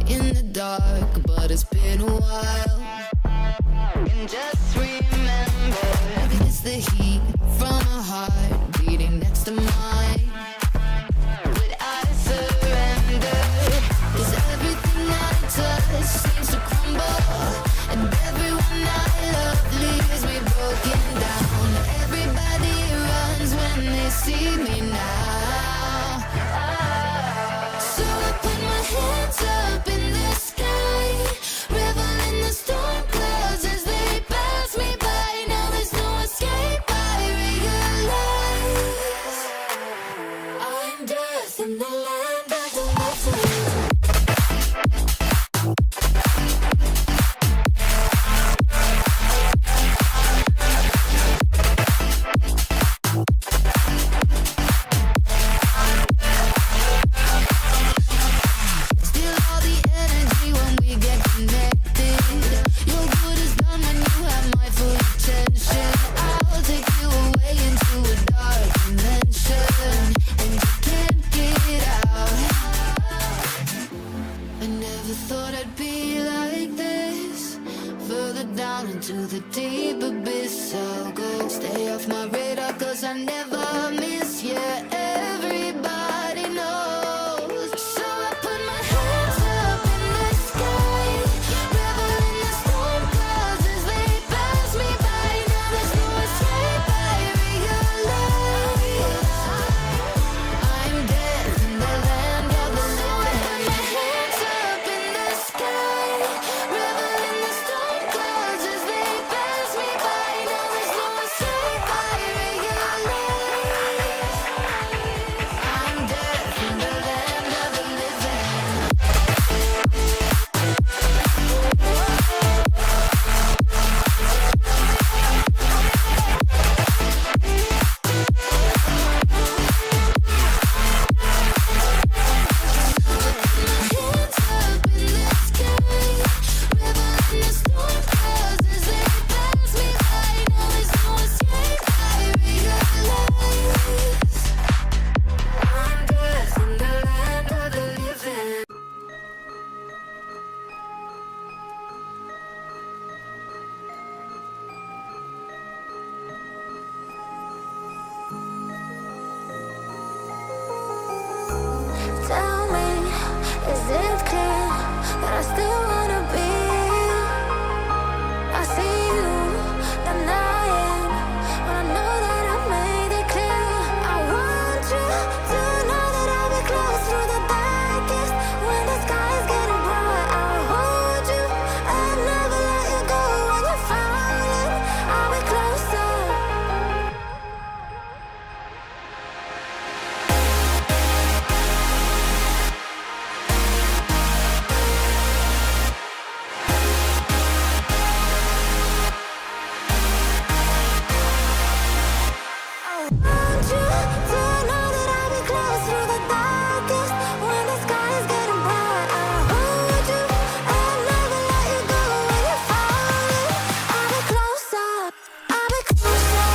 in the dark, but it's been a while. And just remember, maybe it's the heat from a heart beating next to mine. But I surrender, 'cause everything I touch seems to crumble, and everyone I love leaves me broken down. Everybody runs when they see me now. So I put my hands up in the sky, revel in the storm clouds as they pass me by. Now there's no escape, I realize I'm death in the land of the living. Still all the energy when we get connected. Your good is done when you have my full attention. I'll take you away into a dark dimension, and you can't get out. I never thought I'd be like this. Further down into the deep abyss I'll go. Stay off my radar 'cause I never miss you. Everybody knows. So I put my hands up in the sky, revel in the storm clouds as they pass me by. Now there's no escape, I realize I'm dead in the land of the living. So I put my hands up in the sky, revel in the storm clouds as they pass me by. Now there's no escape, I realize I'm dead in the land of the living. Hands up in the sky, revel in the storm clouds as they pass me by. Now there's no escape, I realize I'm death in the land of the living. Tell me, is it clear that I still wanna be? I see you denying when I know that I made it clear. I want you to know that I'll be close through the darkest when the sky's getting bright. I'll hold you and never let you go when you're falling. I'll be closer. I want you to know that I'll be close through the darkest when the sky is getting bright. I'll hold you and never let you go when you're falling. I'll be closer. I'll be closer.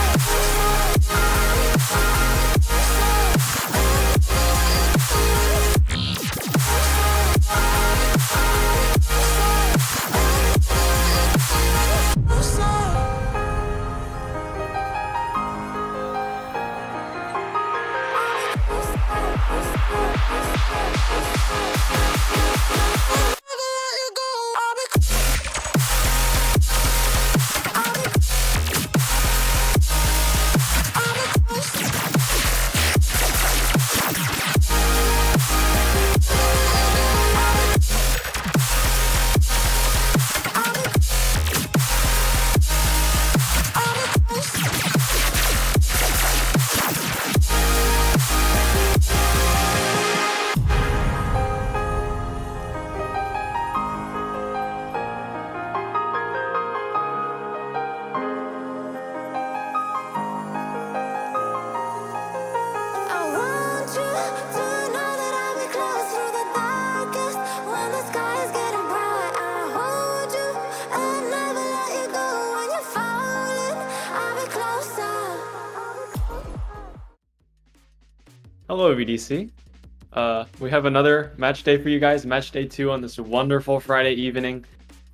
Hello VDC, We have another match day for you guys, match day 2 on this wonderful Friday evening,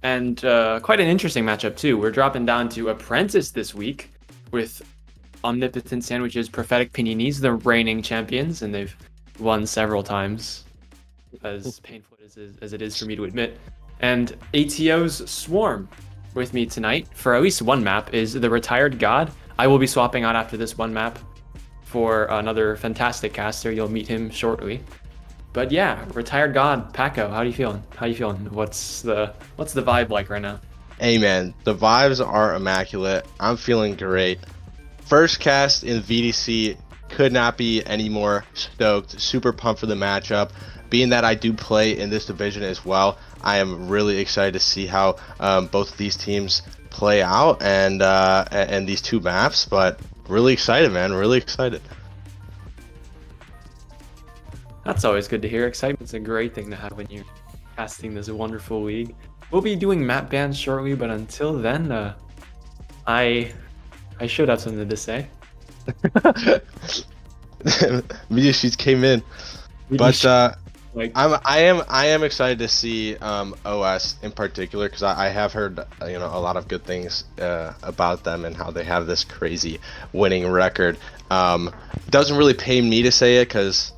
and quite an interesting matchup too. We're dropping down to Apprentice this week with Omnipotent Sandwich's Prophetic Paninis, the reigning champions, and they've won several times, as painful as it is for me to admit. And ATO's Swarm with me tonight for at least one map is the RetiredGod. I will be swapping out after this one map for another fantastic caster. You'll meet him shortly. But yeah, RetiredGod, Paco, how are you feeling? What's the vibe like right now? Hey man, the vibes are immaculate. I'm feeling great. First cast in VDC, could not be any more stoked. Super pumped for the matchup. Being that I do play in this division as well, I am really excited to see how both of these teams play out and these two maps. But really excited, man. Really excited. That's always good to hear. Excitement's a great thing to have when you're casting this wonderful league. We'll be doing map bans shortly, but until then, I should have something to say. Media sheets came in, but I am excited to see OS in particular, because I have heard a lot of good things about them and how they have this crazy winning record. Doesn't really pay me to say it because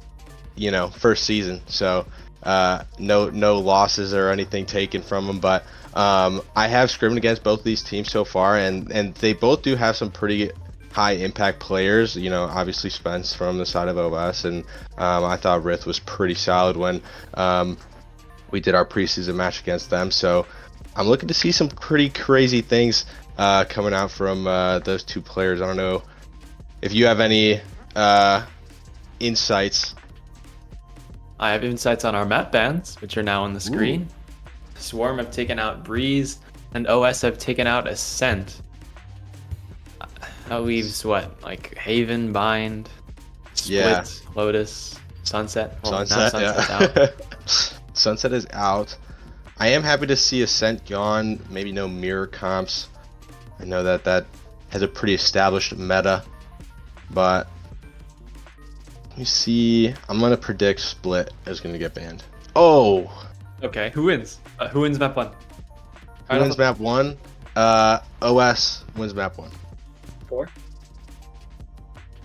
first season, so no losses or anything taken from them, but I have scrimmed against both these teams so far, and they both do have some pretty high impact players. Obviously Spence from the side of OS, and I thought Ryth was pretty solid when we did our preseason match against them, so I'm looking to see some pretty crazy things coming out from those two players. I don't know if you have any insights. I have insights on our map bans, which are now on the screen. Ooh. Swarm have taken out Breeze, and OS have taken out Ascent. That leaves what, like Haven, Bind, Split, Lotus, Sunset. Well, Sunset's out. Sunset is out. I am happy to see Ascent gone. Maybe no mirror comps. I know that has a pretty established meta, but let me see. I'm gonna predict Split is gonna get banned. Oh. Okay. Who wins? Who wins map 1? Who wins map 1? OS wins map 1. Score?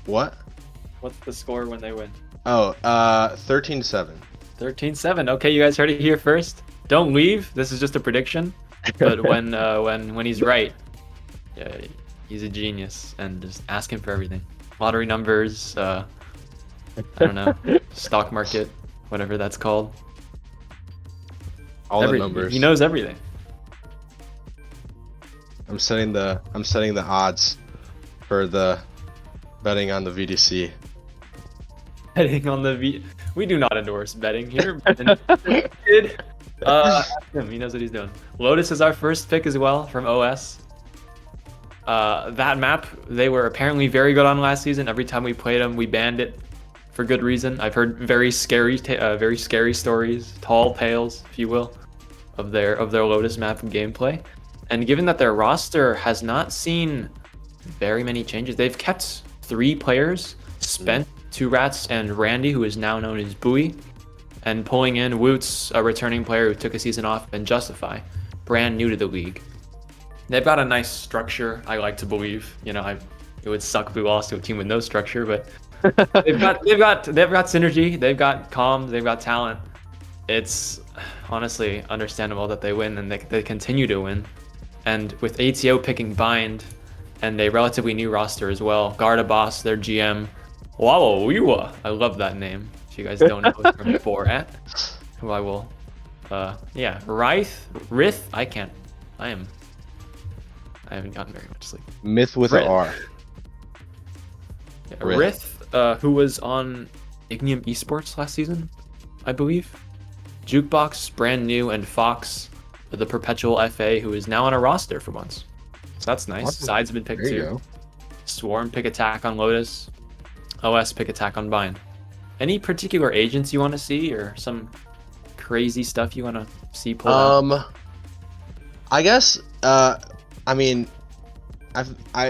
What? What's the score when they win? Oh, 13-7. 13-7. Okay, you guys heard it here first. Don't leave. This is just a prediction. But when he's right, yeah, he's a genius, and just ask him for everything. Lottery numbers. I don't know. Stock market, whatever that's called. All the numbers. He knows everything. I'm setting the odds for the betting on the VDC. Betting on the we do not endorse betting here. He knows what he's doing. Lotus is our first pick as well from OS. That map they were apparently very good on last season. Every time we played them, we banned it for good reason. I've heard very scary stories, tall tales, if you will, of their Lotus map gameplay. And given that their roster has not seen very many changes, they've kept 3 players, Spence, 2 Rats, and Randy, who is now known as Bowie, and pulling in Woots, a returning player who took a season off, and Justify, brand new to the league. They've got a nice structure, I like to believe. It would suck if we lost to a team with no structure, but they've got synergy, they've got comms, they've got talent. It's honestly understandable that they win, and they continue to win. And with ATO picking Bind and a relatively new roster as well, GarrDeBos, their GM, Wawawiwa, I love that name. If you guys don't know, it's from Borat, who I will, Ryth, I haven't gotten very much sleep. Myth with an R. Yeah, Ryth, who was on Ignium Esports last season, I believe. Jukebox, brand new, and Focks, the perpetual FA, who is now on a roster for once. So that's nice. Awesome. Sides have been picked too. Swarm pick attack on Lotus. OS pick attack on Bind. Any particular agents you want to see, or some crazy stuff you want to see pulled out? I guess. I mean,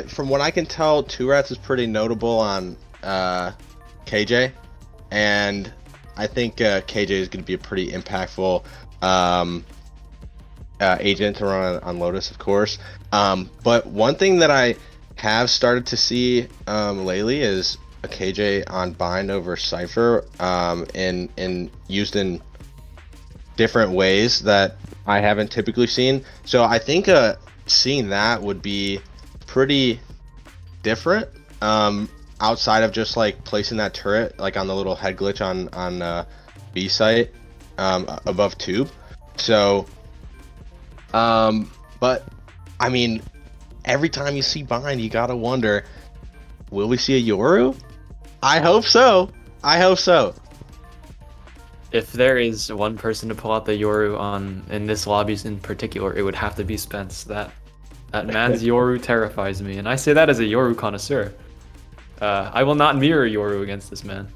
from what I can tell, 2 Rats is pretty notable on KJ, and I think KJ is going to be a pretty impactful agent to run on Lotus, of course. But one thing that I have started to see lately is a KJ on bind over Cypher, and used in different ways that I haven't typically seen. So I think seeing that would be pretty different, outside of just like placing that turret like on the little head glitch on B site above tube. So but I mean, every time you see bind, you gotta wonder, will we see a Yoru? I hope so. I hope so. If there is one person to pull out the Yoru in this lobby in particular, it would have to be Spence. That man's Yoru terrifies me, and I say that as a Yoru connoisseur. I will not mirror Yoru against this man,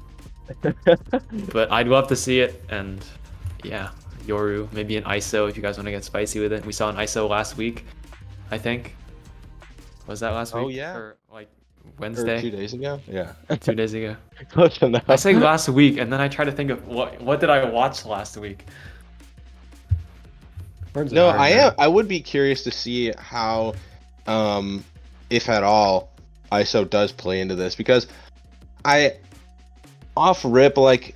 but I'd love to see it. And yeah, Yoru, maybe an ISO if you guys want to get spicy with it. We saw an ISO last week, I think. Was that last week? Oh yeah. Or like Wednesday? Or 2 days ago? Yeah. 2 days ago. Close enough. I say last week, and then I try to think of what did I watch last week. No, I would be curious to see how, if at all, ISO does play into this, because off rip, like,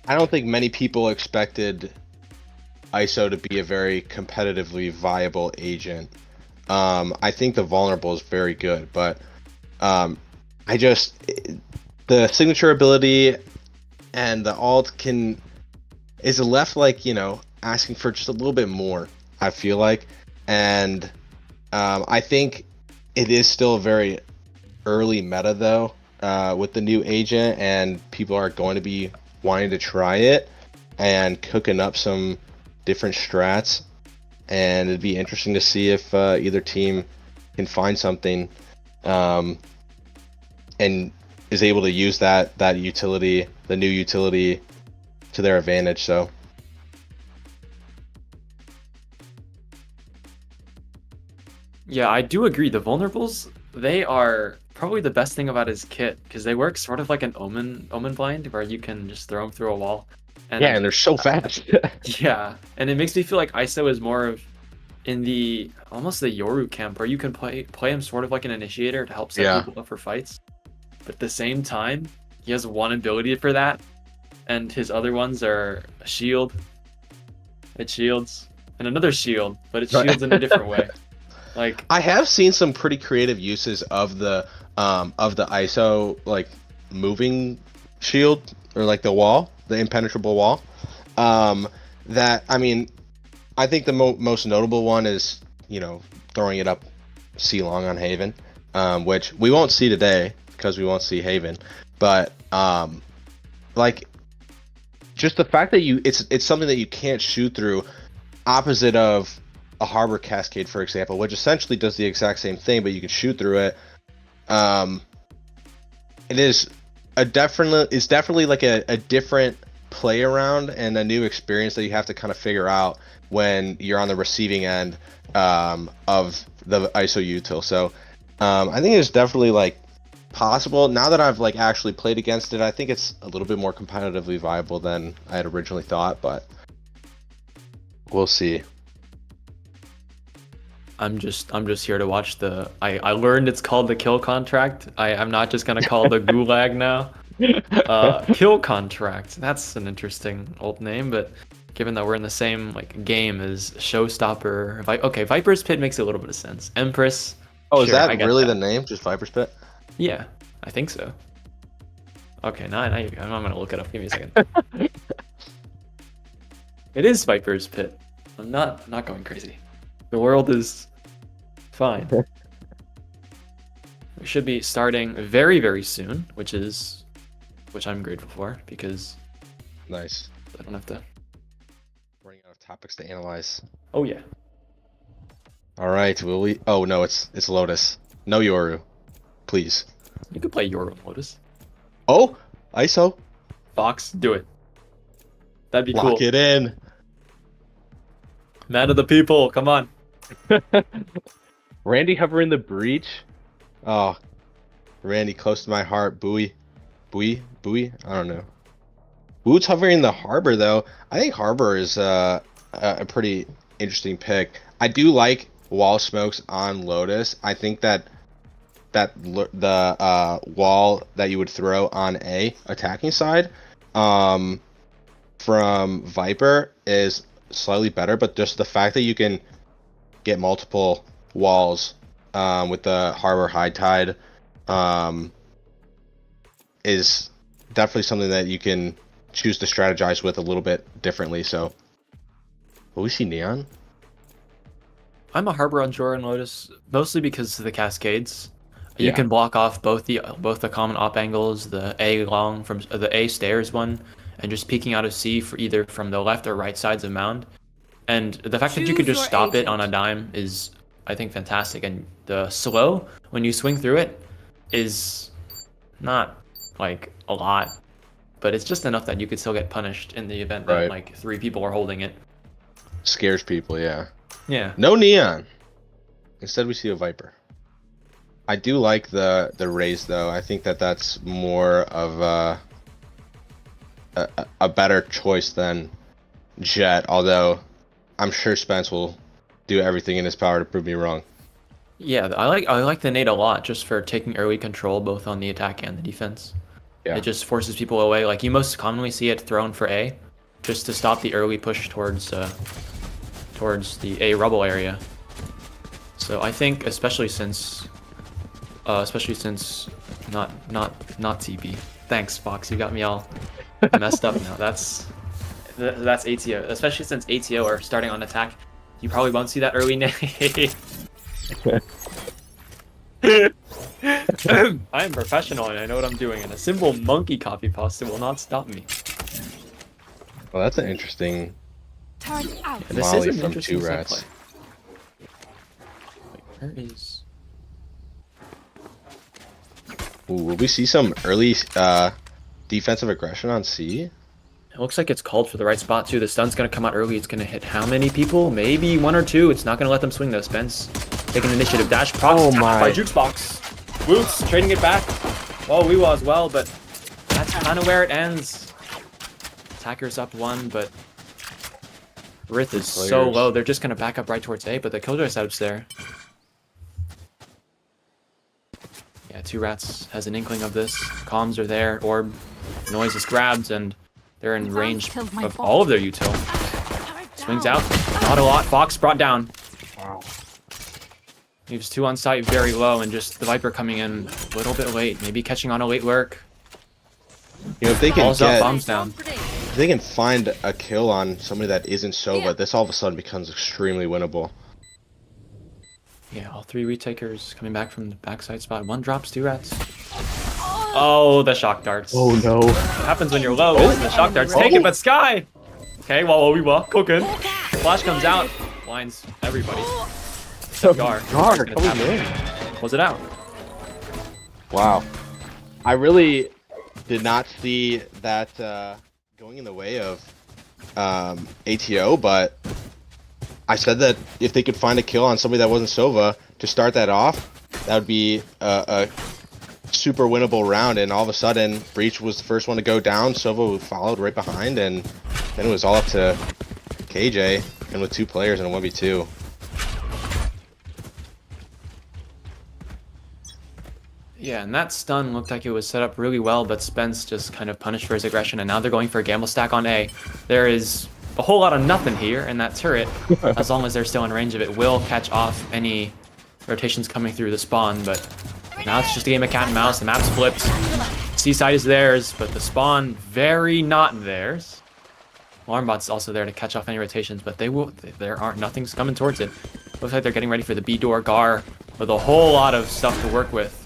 I don't think many people expected ISO to be a very competitively viable agent. I think the vulnerable is very good, but the signature ability and the alt is left, like, you know, asking for just a little bit more, I feel like. And I think it is still a very early meta though, with the new agent, and people are going to be wanting to try it and cooking up some different strats, and it'd be interesting to see if either team can find something and is able to use that utility, the new utility, to their advantage. So yeah, I do agree. The vulnerables, they are probably the best thing about his kit, because they work sort of like an omen blind, where you can just throw them through a wall. And yeah, and they're so fast. Yeah, and it makes me feel like ISO is more of in the almost the Yoru camp, where you can play him sort of like an initiator to help set people up for fights. But at the same time, he has one ability for that, and his other ones are a shield. It shields, and another shield, but it shields in a different way. Like, I have seen some pretty creative uses of the ISO, like, moving shield, or like the wall, the impenetrable wall. That, I mean, I think the most notable one is, you know, throwing it up C long on Haven, which we won't see today because we won't see Haven. But like, just the fact that it's something that you can't shoot through, opposite of a Harbor Cascade, for example, which essentially does the exact same thing, but you can shoot through it. It is definitely like a different play around and a new experience that you have to kind of figure out when you're on the receiving end of the ISO util. So I think it's definitely like possible. Now that I've like actually played against it, I think it's a little bit more competitively viable than I had originally thought, but we'll see. I'm just here to watch I learned it's called the kill contract. I'm not just gonna call it the gulag now. Kill contract. That's an interesting old name, but given that we're in the same like game as Showstopper, okay, Viper's Pit makes a little bit of sense. Empress. Oh, is that really the name? Just Viper's Pit? Yeah, I think so. Okay, now I'm gonna look it up. Give me a second. It is Viper's Pit. I'm not going crazy. The world is fine. We should be starting very, very soon, which I'm grateful for, because nice. I don't have to. Running out of topics to analyze. Oh yeah. All right, will we? Oh no, it's Lotus. No Yoru, please. You could play Yoru and Lotus. Oh, ISO. Focks, do it. That'd be cool. Lock it in. Man of the people, come on. Randy hovering the breach. Oh, Randy, close to my heart. Buoy. I don't know. Woots hovering the Harbor, though. I think Harbor is a pretty interesting pick. I do like wall smokes on Lotus. I think that the wall that you would throw on A attacking side from Viper is slightly better, but just the fact that you can get multiple walls with the Harbor High Tide is definitely something that you can choose to strategize with a little bit differently. So will we see Neon? I'm a Harbor on Shore and Lotus, mostly because of the cascades. You Yeah. can block off both the common op angles, the A long from the A stairs one, and just peeking out of C for either from the left or right sides of Mound. And the fact that you could Choose just your stop it agent. on a dime is, I think, fantastic. And the slow when you swing through it is not like a lot, but it's just enough that you could still get punished in the event that Right. like 3 people are holding it. Scares people, yeah. Yeah. No Neon. Instead, we see a Viper. I do like the raise though. I think that that's more of a better choice than Jet. Although I'm sure Spence will do everything in his power to prove me wrong. Yeah, I like the nade a lot just for taking early control both on the attack and the defense. Yeah. It just forces people away. Like you most commonly see it thrown for A, just to stop the early push towards the A rubble area. So I think especially since not TB. Thanks, Fox. You got me all messed up now. That's ATO. Especially since ATO are starting on attack, you probably won't see that early nade. I am professional and I know what I'm doing, and a simple monkey copy pasta will not stop me. Well, that's an interesting Turn out. This Molly is an from interesting Two Rats. subplay. Wait, where is? Ooh, will we see some early defensive aggression on C? It looks like it's called for the right spot too. The stun's gonna come out early. It's gonna hit how many people? Maybe 1 or 2. It's not gonna let them swing though. Spence taking initiative. Dash procs Oh tapped my. by Jukebox. Woots trading it back. Well, Weewa as well, but that's kind of where it ends. Attacker's up 1, but Ryth is so Players. low. They're just gonna back up right towards A, but the killjoy setup's there. Yeah, Two Rats has an inkling of this. Comms are there. Orb noise is grabbed, and they're in range of all of their util. Swings out. Not a lot. Fox brought down. Wow. Leaves 2 on site very low, and just the Viper coming in a little bit late. Maybe catching on a late lurk. You know, if they can Balls up, get, bombs down. if they can find a kill on somebody that isn't Sova, this all of a sudden becomes extremely winnable. Yeah, all 3 retakers coming back from the backside spot. 1 drops, 2 rats. Oh, the shock darts. no. What happens when you're low? The shock darts take it, but Sky! Okay, well, we were cooking. Flash comes out, blinds everybody. Gar. Guard coming in. Was it out? Wow. I really did not see that going in the way of ATO, but I said that if they could find a kill on somebody that wasn't Sova to start that off, that would be a super winnable round. And all of a sudden, Breach was the first one to go down. Sova followed right behind, and then it was all up to KJ, and with 2 players in a 1v2. Yeah, and that stun looked like it was set up really well, but Spence just kind of punished for his aggression, and now they're going for a gamble stack on A. There is a whole lot of nothing here, and that turret, as long as they're still in range of it, will catch off any rotations coming through the spawn, but now it's just a game of cat and mouse. The map's flipped. Seaside is theirs, but the spawn very not theirs. Alarmbot's also there to catch off any rotations, but nothing's coming towards it. Looks like they're getting ready for the B door. Gar with a whole lot of stuff to work with.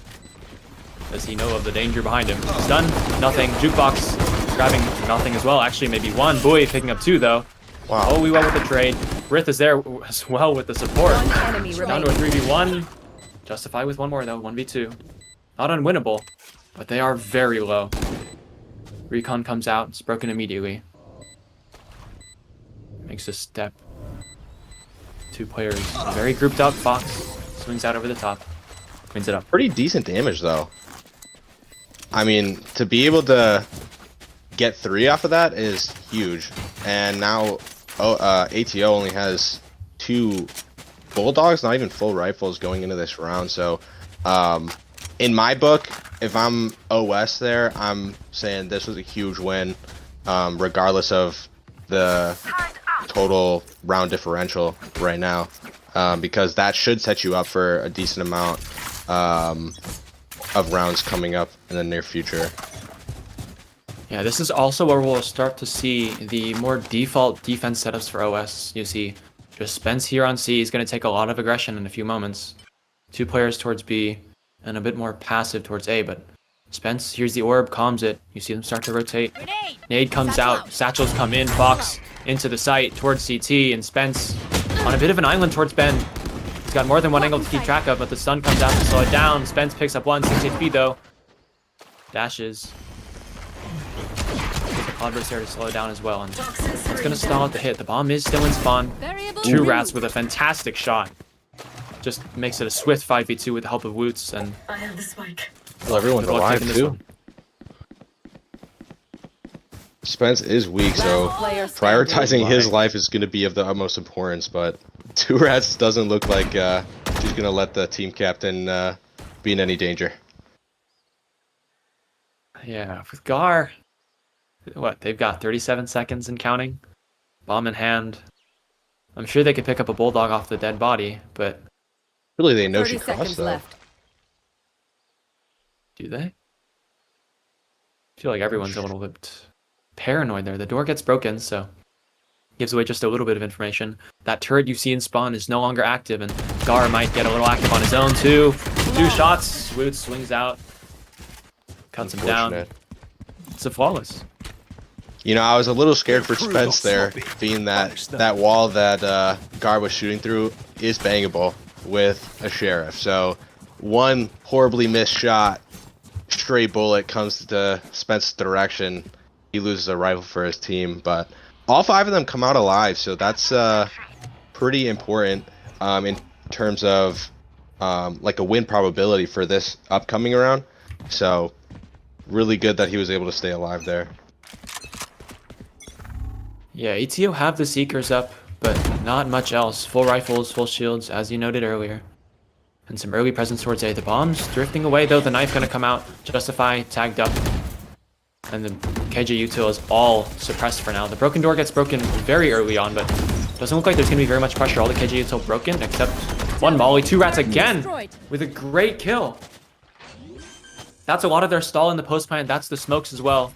Does he know of the danger behind him? Stun, nothing. Jukebox grabbing nothing as well. Actually, maybe 1. Boy picking up 2 though. Wow. Oh, we went with the trade. Ryth is there as well with the support. One enemy Down to a remaining. 3v1. Justify with 1 more though. 1v2. Not unwinnable, but they are very low. Recon comes out. It's broken immediately. Makes a step. 2 players very grouped up. Fox swings out over the top. Cleans it up. Pretty decent damage though. I mean, to be able to get 3 off of that is huge. And now ATO only has 2 bulldogs, not even full rifles going into this round. So in my book, if I'm OS there, I'm saying this was a huge win, regardless of the total round differential right now, because that should set you up for a decent amount of rounds coming up in the near future. Yeah, this is also where we'll start to see the more default defense setups for OS. You see, just Spence here on C is going to take a lot of aggression in a few moments. 2 players towards B, and a bit more passive towards A, but Spence, here's the orb, calms it. You see them start to rotate. Nade comes out, satchels come in, Focks into the site towards CT, and Spence on a bit of an island towards Ben. He's got more than one angle to keep track of, but the stun comes out to slow it down. Spence picks up 6 HP though. Dashes. Get the Cloudburst to slow it down as well, and it's gonna stall out the hit. The bomb is still in spawn. 2 rats with a fantastic shot. Just makes it a swift 5v2 with the help of Woots, and I have the spike. Well, everyone's alive too. Spence is weak, so prioritizing his life is going to be of the utmost importance, but 2 rats doesn't look like she's going to let the team captain be in any danger. Yeah, with Gar, what, they've got 37 seconds and counting. Bomb in hand. I'm sure they could pick up a bulldog off the dead body, but... Really, they know she crossed, though. Left. Do they? I feel like everyone's a little bit paranoid there. The door gets broken, so gives away just a little bit of information. That turret you see in spawn is no longer active, and Gar might get a little active on his own too. 2 shots. Woots swings out, cuts him down. It's a flawless. You know, I was a little scared for Spence there, being that wall that Gar was shooting through is bangable with a sheriff. So 1 horribly missed shot, stray bullet comes to Spence's direction. He loses a rifle for his team, but all 5 of them come out alive, so that's pretty important in terms of like a win probability for this upcoming round. So really good that he was able to stay alive there. Yeah, ATO have the Seekers up, but not much else. Full rifles, full shields, as you noted earlier. And some early presence towards A. The bomb's drifting away, though. The knife gonna come out. Justify tagged up. And the KJ util is all suppressed for now. The broken door gets broken very early on, but doesn't look like there's gonna be very much pressure. All the KJ util broken, except 1 molly. 2 rats again with a great kill. That's a lot of their stall in the post plant. That's the smokes as well.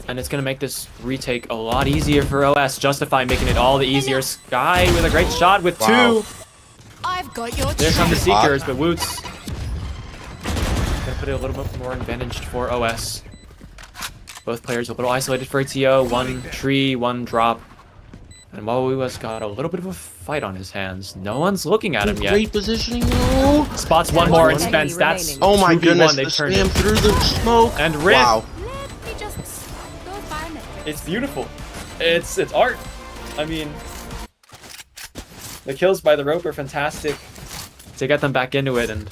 And it's gonna make this retake a lot easier for OS. Justify making it all the easier. Sky with a great shot with 2. I've got your There come the Seekers, but Woots gonna put it a little bit more advantaged for OS. Both players a little isolated for ATO. 1 tree, 1 drop. And Woo's got a little bit of a fight on his hands. No one's looking at him yet. Great positioning, though. Spots 1 more and Spence. That's oh my 2v1. goodness, They've the turned spam it. through the smoke. And Ryth. Wow. It's beautiful. It's art. I mean, the kills by the rope are fantastic to get them back into it, and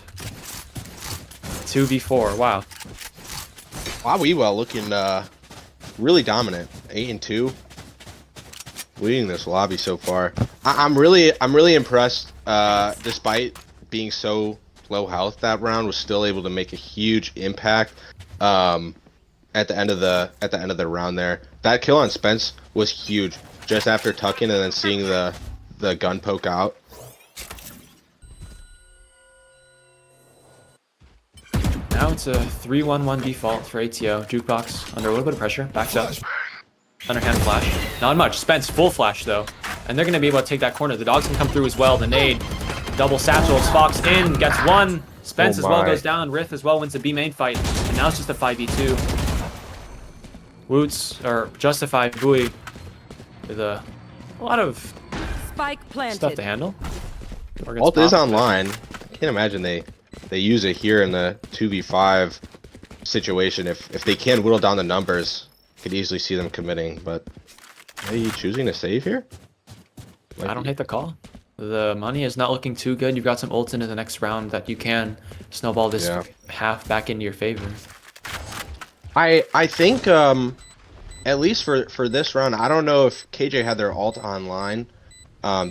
2v4. Wow. Wow, looking really dominant. 8 and 2, leading this lobby so far. I'm really impressed. Despite being so low health that round, was still able to make a huge impact. At the end of the round there. That kill on Spence was huge. Just after tucking and then seeing the gun poke out. Now it's a 3-1-1 default for ATO. Jukebox under a little bit of pressure. Backs up. Underhand flash. Not much. Spence full flash though. And they're going to be able to take that corner. The dogs can come through as well. The nade. Double satchels. Fox in. Gets 1. Spence as well goes down. Ryth as well wins the B main fight. And now it's just a 5v2. Woots, or Justify Buoy, with a lot of stuff to handle. Ult is online. I can't imagine they use it here in the 2v5 situation. If they can whittle down the numbers, could easily see them committing. But are you choosing to save here? I don't hate the call. The money is not looking too good. You've got some ults into the next round that you can snowball this half back into your favor. I think at least for this round, I don't know if KJ had their ult online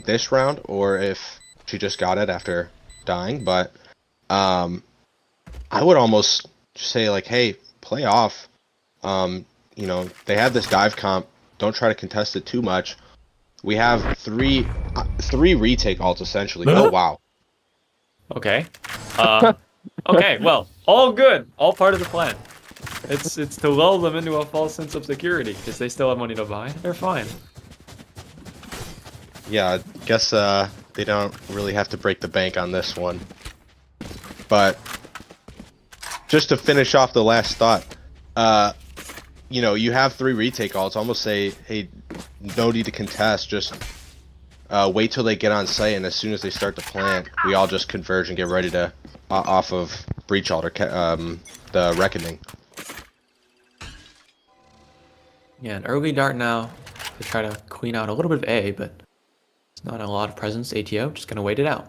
this round or if she just got it after dying, but I would almost say like, hey, play off. You know, they have this dive comp. Don't try to contest it too much. We have three retake ults essentially. Oh wow. Okay. Okay. Well, all good. All part of the plan. It's to lull them into a false sense of security because they still have money to buy. They're fine. Yeah, I guess they don't really have to break the bank on this one. But just to finish off the last thought, you know, you have 3 retake ults. Almost say, hey, no need to contest. Just wait till they get on site, and as soon as they start to plant, we all just converge and get ready to off of breach ult or the reckoning. Yeah, an early dart now to try to clean out a little bit of A, but it's not a lot of presence. ATO just gonna wait it out.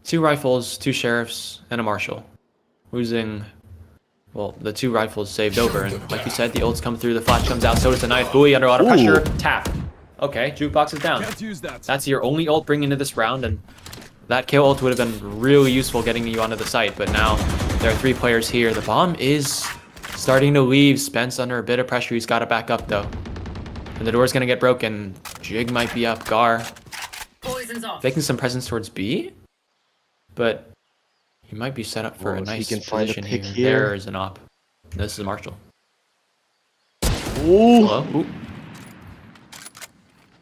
2 rifles, 2 sheriffs, and a marshal. Losing, well, the 2 rifles saved over, and like you said, the ults come through, the flash comes out, so does the knife. Buoy under a lot of pressure. Tap. Okay, Jukebox is down. That's your only ult bringing into this round, and that kill ult would have been really useful getting you onto the site, but now there are 3 players here. The bomb is starting to leave. Spence under a bit of pressure. He's got to back up, though. And the door's going to get broken. Jig might be up. Gar faking some presence towards B, but he might be set up for a nice position here. There is an op. This is Marshall. Ooh. Hello? Ooh.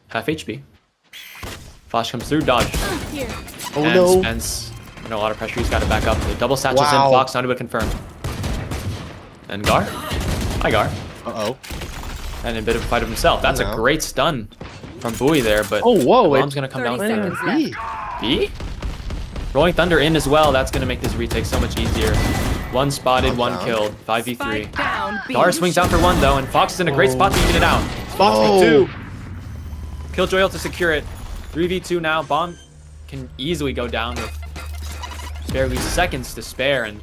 Half HP. Flash comes through. Dodge. Oh and no. Spence under a lot of pressure. He's got to back up. The double satchels in. Focks not able to confirm. And Gar. Hi, Gar. Uh-oh. And a bit of a fight of himself. That's a great stun from Buoy there, but oh, whoa, the bomb's going to come down through. B? Rolling Thunder in as well. That's going to make this retake so much easier. 1 spotted, 1 killed. 5v3. Gar swings out for 1, though, and Fox is in a great spot to even it out. Fox with 2. Killjoy ult to secure it. 3v2 now. Bomb can easily go down with barely seconds to spare, and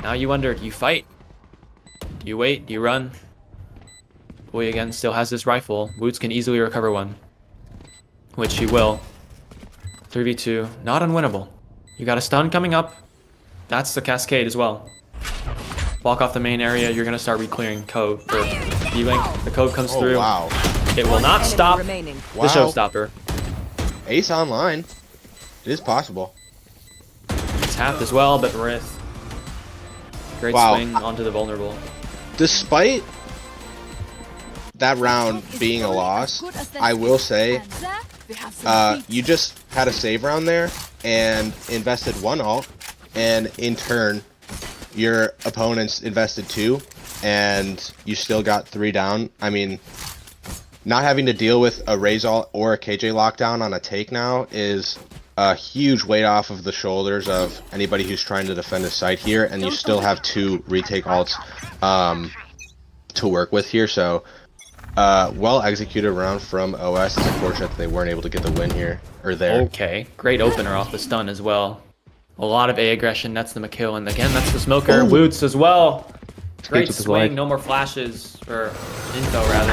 now you wonder, do you fight? Do you wait? Do you run? Buoy again still has this rifle. Woots can easily recover 1, which he will. 3v2, not unwinnable. You got a stun coming up. That's the cascade as well. Walk off the main area, you're gonna start re-clearing code for D-Link. The code comes through. Wow. It will not stop the showstopper. Ace online. It is possible. It's half as well, but Ryth. Great swing onto the vulnerable. Despite that round being a loss, I will say you just had a save round there and invested 1 ult, and in turn your opponents invested 2, and you still got 3 down. I mean, not having to deal with a Raze ult or a KJ lockdown on a take now is a huge weight off of the shoulders of anybody who's trying to defend a site here, and you still have 2 retake ults to work with here. So well executed round from OS. It's unfortunate that they weren't able to get the win here or there. Okay, great opener off the stun as well. A lot of A aggression. That's the McKill, and again that's the smoker. Woots as well. Great swing. No more flashes or info rather.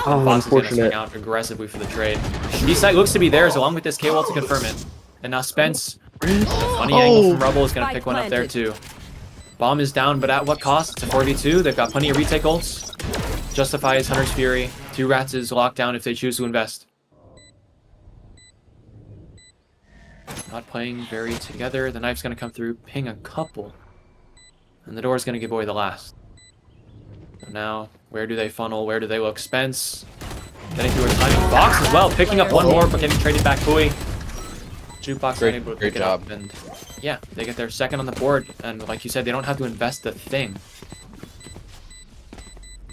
Fox is gonna swing out aggressively for the trade. B site looks to be theirs along with this K wall to confirm it. And now Spence, a funny angle from Rubble, is gonna pick 1 up there too. Bomb is down, but at what cost? It's a 4v2. They've got plenty of retake ults. Justify his Hunter's Fury. 2 rats is locked down if they choose to invest. Not playing very together. The knife's gonna come through, ping a couple. And the door's gonna give away the last. So now, where do they funnel? Where do they look? Spence getting through a timing. Fox as well, picking up 1 more, but getting traded back. Buoy. Jukebox unable to pick it up, and yeah, they get their 2nd on the board. And like you said, they don't have to invest a thing.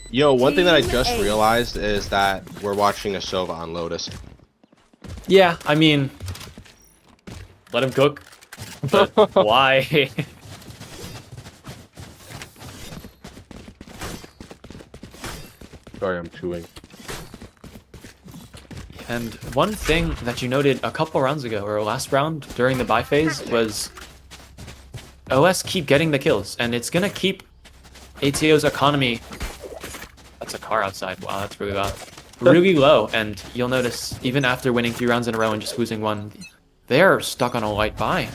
Yo, one thing that I just realized is that we're watching a Sova on Lotus. Yeah, I mean, let him cook. But why? Sorry, I'm chewing. And one thing that you noted a couple rounds ago, or last round during the buy phase, was OS keep getting the kills, and it's gonna keep ATO's economy. That's a car outside. Wow, that's really loud. Really low, and you'll notice even after winning 3 rounds in a row and just losing 1, they're stuck on a light buy.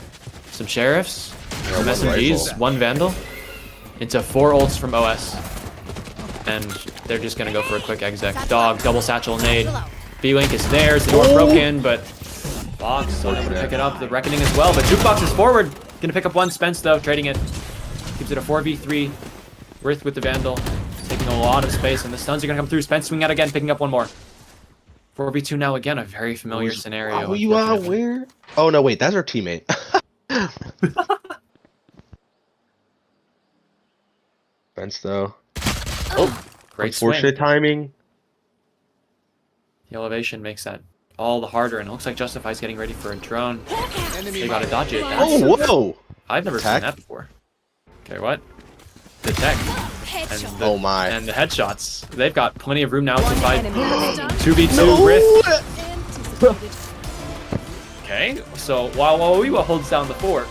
Some sheriffs, some SMGs, 1 vandal, into 4 ults from OS, and they're just gonna go for a quick exec. Dog, double satchel nade. B-Link is there, the door broken, but Focks still able to pick it up. The Reckoning as well, but Jukebox is forward. Gonna pick up 1, Spence though, trading it. Keeps it a 4v3. Ryth with the vandal. Taking a lot of space, and the stuns are gonna come through. Spence swinging out again, picking up 1 more. 4v2 now again, a very familiar scenario. Oh, you are where? Oh no, wait, that's our teammate. Spence though. Oh, great swing. Unfortunate timing. The elevation makes that all the harder, and it looks like Justify's getting ready for a drone. They gotta dodge it. Oh, whoa! I've never seen that before. Okay, what? The tech. And oh my. And the headshots. They've got plenty of room now to fight 2v2 Ryth. Okay, so while we holds down the fort,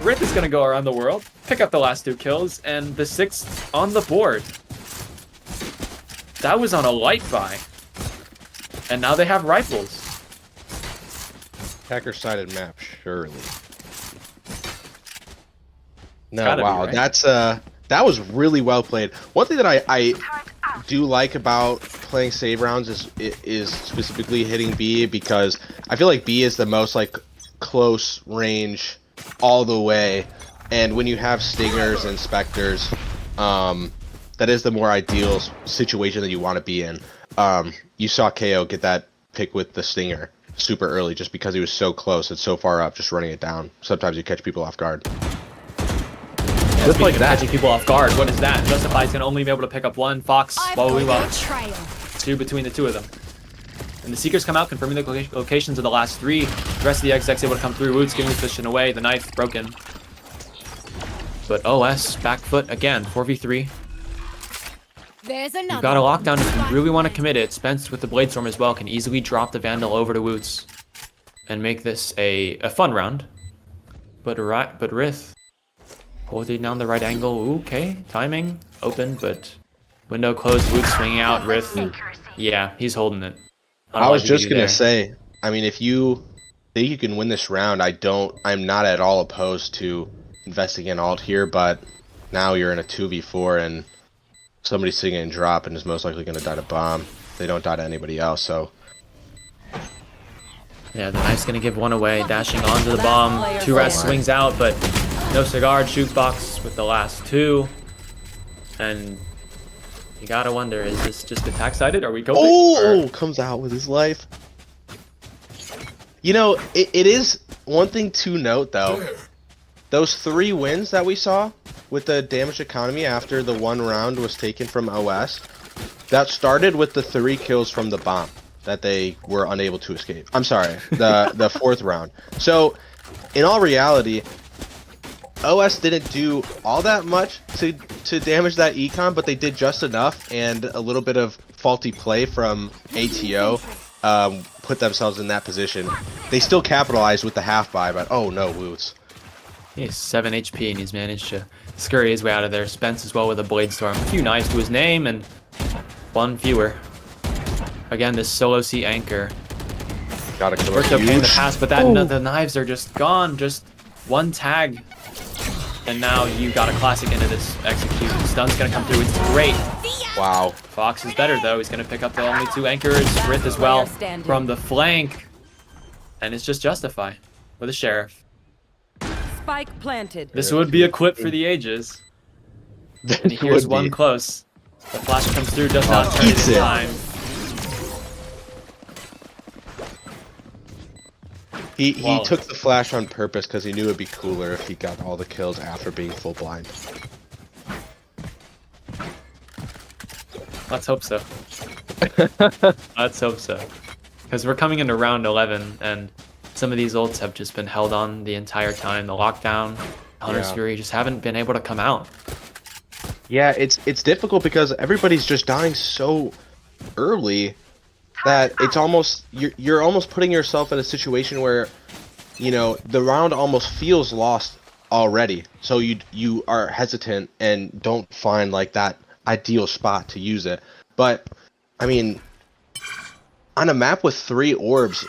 Ryth is gonna go around the world, pick up the last 2 kills, and the 6th on the board. That was on a light buy. And now they have rifles. Hacker-sided map, surely. No, Gotta wow, be, right? that was really well played. One thing that I do like about playing save rounds is specifically hitting B, because I feel like B is the most like close range all the way, and when you have stingers and specters, that is the more ideal situation that you want to be in. You saw KO get that pick with the stinger super early just because he was so close and so far up, just running it down. Sometimes you catch people off guard. Yeah, just like that. Catching people off guard. What is that? Justify's gonna only be able to pick up 1. Fox, Wowie, 2 between the 2 of them. And the Seekers come out, confirming the locations of the last 3. The rest of the execs able to come through. Woots giving the position away. The knife broken. But OS back foot again. 4v3. You've got a lockdown if you really want to commit it. Spence with the Bladestorm as well can easily drop the Vandal over to Woots and make this a fun round. But Ryth holding down the right angle. Okay, timing open, but window closed. Woots swinging out. Ryth, yeah, he's holding it. I was just gonna say, I mean, if you think you can win this round, I'm not at all opposed to investing in ult here, but now you're in a 2v4 and somebody's sitting in drop and is most likely going to die to bomb. They don't die to anybody else, so. Yeah, the knife's going to give 1 away, dashing onto the bomb. 2 res swings out, but no cigar. Jukebox with the last 2. And you got to wonder, is this just attack-sided? Are we going? Oh, comes out with his life. You know, it is one thing to note, though. Those 3 wins that we saw with the damage economy after the 1 round was taken from OS, that started with the 3 kills from the bomb that they were unable to escape. I'm sorry, the 4th round. So, in all reality, OS didn't do all that much to damage that econ, but they did just enough, and a little bit of faulty play from ATO put themselves in that position. They still capitalized with the half buy, but oh no, Woots. He has 7 HP and he's managed to scurry his way out of there. Spence as well with a Bladestorm. A few knives to his name and 1 fewer. Again, this solo C anchor. Got a worked okay in the past, but the knives are just gone. Just 1 tag. And now you got a classic into this execution. Stun's gonna come through. It's great. Wow. Fox is better though. He's gonna pick up the only 2 anchors. Ryth as well from the flank. And it's just Justify with a sheriff. Spike planted. This would be a clip for the ages. And here's 1 close. The flash comes through, does not turn it in time. He took the flash on purpose because he knew it'd be cooler if he got all the kills after being full blind. Let's hope so. Let's hope so. Because we're coming into round 11 and some of these ults have just been held on the entire time. The lockdown, Hunter's Fury just haven't been able to come out. Yeah, it's difficult because everybody's just dying so early that it's almost you're almost putting yourself in a situation where, you know, the round almost feels lost already, so you are hesitant and don't find like that ideal spot to use it. But I mean, on a map with 3 orbs,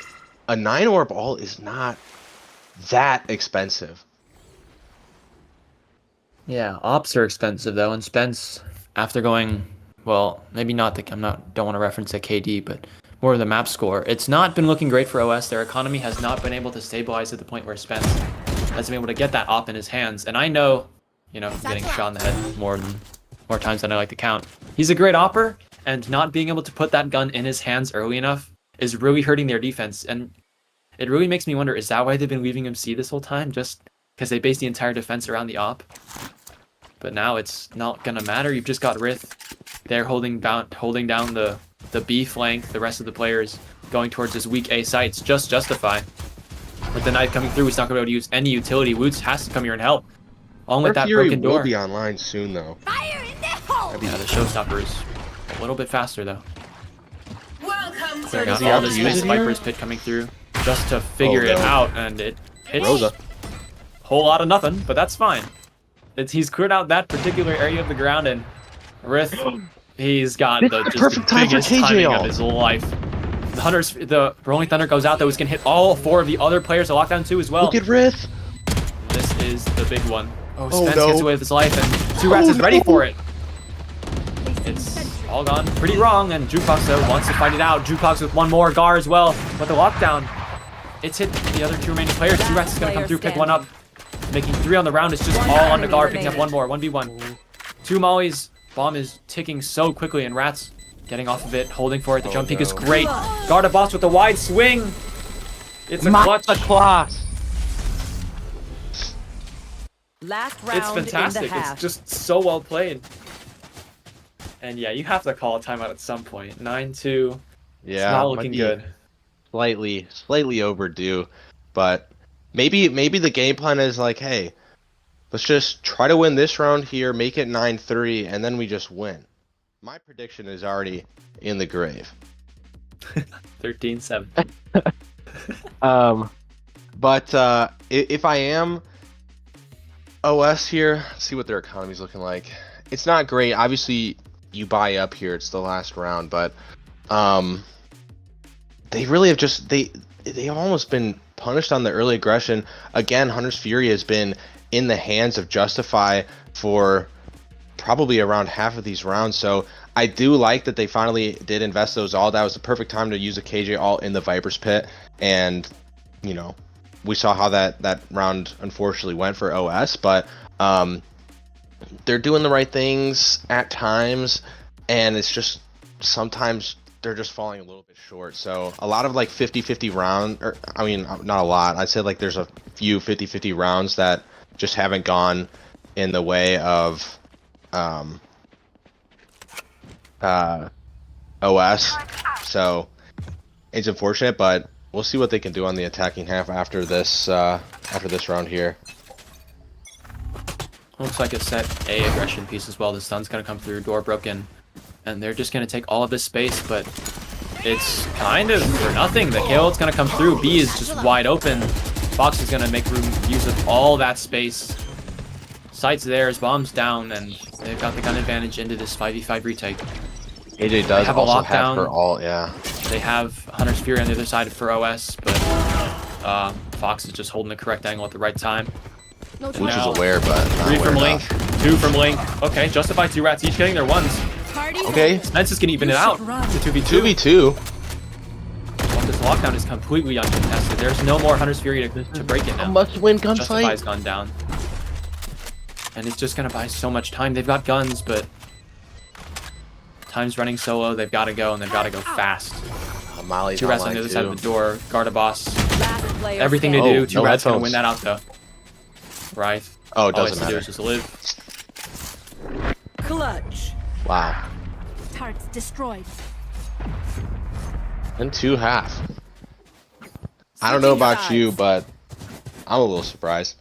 a 9 orb all is not that expensive. Yeah, ops are expensive though, and Spence, after going, well, maybe not don't want to reference a KD, but more of the map score. It's not been looking great for OS. Their economy has not been able to stabilize to the point where Spence has been able to get that op in his hands. And I know, getting shot in the head more times than I like to count. He's a great opper, and not being able to put that gun in his hands early enough is really hurting their defense. And it really makes me wonder, is that why they've been leaving him C this whole time? Just because they base the entire defense around the op? But now it's not gonna matter. You've just got Ryth there holding down the B flank. The rest of the players going towards his weak A sites. Just Justify. With the knife coming through, he's not gonna be able to use any utility. Woots has to come here and help. Along with that broken door. Will be online soon though. Fire in the hole! Yeah, the showstopper is a little bit faster though. Welcome to Clearing out he all have this to use nice it here? Viper's pit coming through just to figure it no. out, and it hits Rosa. a whole lot of nothing, but that's fine. He's cleared out that particular area of the ground, and Ryth, he's got the perfect time for biggest KJ timing of ult. his life. The Rolling Thunder goes out, though. He's gonna hit all 4 of the other players to lockdown 2 as well. Look at Ryth. This is the big one. Oh, Oh, Spence no. gets away with his life, and 2 Rats is ready for it. It's all gone pretty wrong, and Jukebox, though, wants to fight it out. Jukebox with 1 more, Gar as well, but the lockdown, it's hit the other 2 remaining players. 2 Rats is gonna come through, pick 1 up. Making 3 on the round. It's just all on the Gar, picking up 1 more. 1v1. 2 mollies. Bomb is ticking so quickly, and Rats getting off of it, holding for it. The jump peek is great. GarrDeBos with the wide swing. It's a clutch. Last round It's fantastic. in the half. It's just so well played. And yeah, you have to call a timeout at some point. 9-2. Yeah, It's not might looking be good. Slightly overdue, but maybe the game plan is like, hey, let's just try to win this round here, make it 9-3, and then we just win. My prediction is already in the grave. 13-7. But if I am OS here, let's see what their economy's looking like. It's not great. Obviously, you buy up here. It's the last round, but they really have just they have almost been punished on the early aggression. Again, Hunter's Fury has been in the hands of Justify for probably around half of these rounds. So I do like that they finally did invest those all. That was the perfect time to use a KJ ult in the Viper's pit, and we saw how that round unfortunately went for OS, but they're doing the right things at times, and it's just sometimes they're just falling a little bit short. So a lot of like 50-50 round, or I mean not a lot, I'd say like there's a few 50-50 rounds that just haven't gone in the way of OS. So it's unfortunate, but we'll see what they can do on the attacking half after this round here. Looks like a set A aggression piece as well. The stun's gonna come through, door broken, and they're just gonna take all of this space, but it's kind of for nothing. The kill's gonna come through. B is just wide open. Focks is gonna make use of all that space. Sights theirs, bombs down, and they've got the gun advantage into this 5v5 retake. AJ does have a also lockdown. have her ult, yeah. They have Hunter's Fury on the other side for OS, but Fox is just holding the correct angle at the right time. Which now, is aware, but not 3 aware from Link, enough. 2 from Link. Okay, Justify 2 Rats, each getting their 1s. Okay, Spence is gonna even it out. It's a 2v2. 2v2. Well, this lockdown is completely uncontested. There's no more Hunter's Fury to break it now. Must-win Justify's gunfight. gone down. And it's just gonna buy so much time. They've got guns, but time's running so low, they've gotta go, and they've gotta go fast. Molly's 2 Rats on online the other side of too. the door. GarrDeBos. Last player Everything to standing. do. 2 no Rats gonna headphones. win that out though. Ryth. Oh, it All doesn't he has to do matter. is just live. Clutch. Wow. Targets destroyed. And 2-half. I don't know about you, but I'm a little surprised.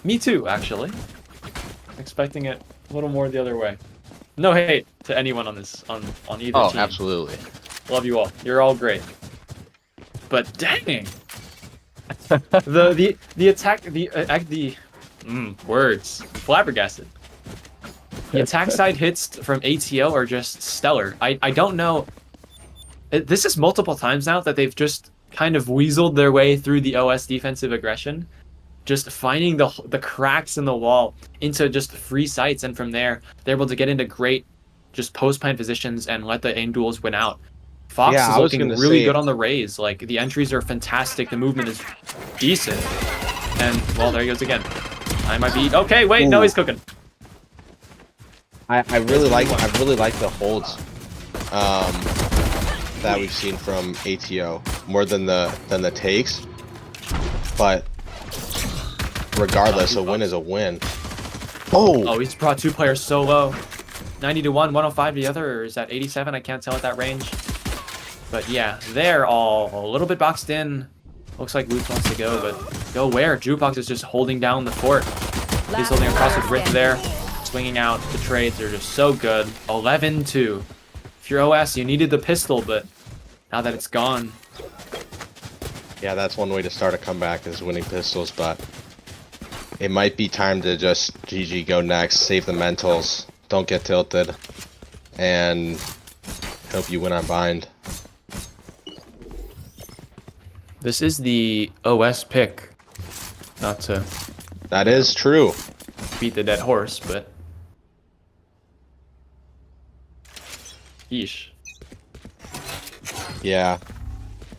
Me too, actually. Expecting it a little more the other way. No hate to anyone on this on either Oh, team. absolutely. Love you all. You're all great. But dang, the attack the Words. Flabbergasted. The attack side hits from ATO are just stellar. I don't know. This is multiple times now that they've just kind of weaseled their way through the OS defensive aggression, just finding the cracks in the wall into just free sights, and from there they're able to get into great just post plant positions and let the aim duels win out. Fox is looking really good on the raise. Like, the entries are fantastic, the movement is decent, and well, there he goes again. I might be okay. Wait, no, he's cooking. I really like the holds that we've seen from ATO more than the takes, but regardless, a win is a win. Oh, he's brought 2 players so low. 90 to 1, 105 to the other, or is that 87? I can't tell at that range. But yeah, they're all a little bit boxed in. Looks like Woots wants to go, but go where? Jukebox is just holding down the fort. He's holding across with Ryth there. Swinging out. The trades are just so good. 11-2. If you're OS, you needed the pistol, but now that it's gone. Yeah, that's one way to start a comeback, is winning pistols, but it might be time to just GG, go next, save the mentals, don't get tilted, and hope you win on bind. This is the OS pick. Not to That is true. beat the dead horse, but yeesh. Yeah.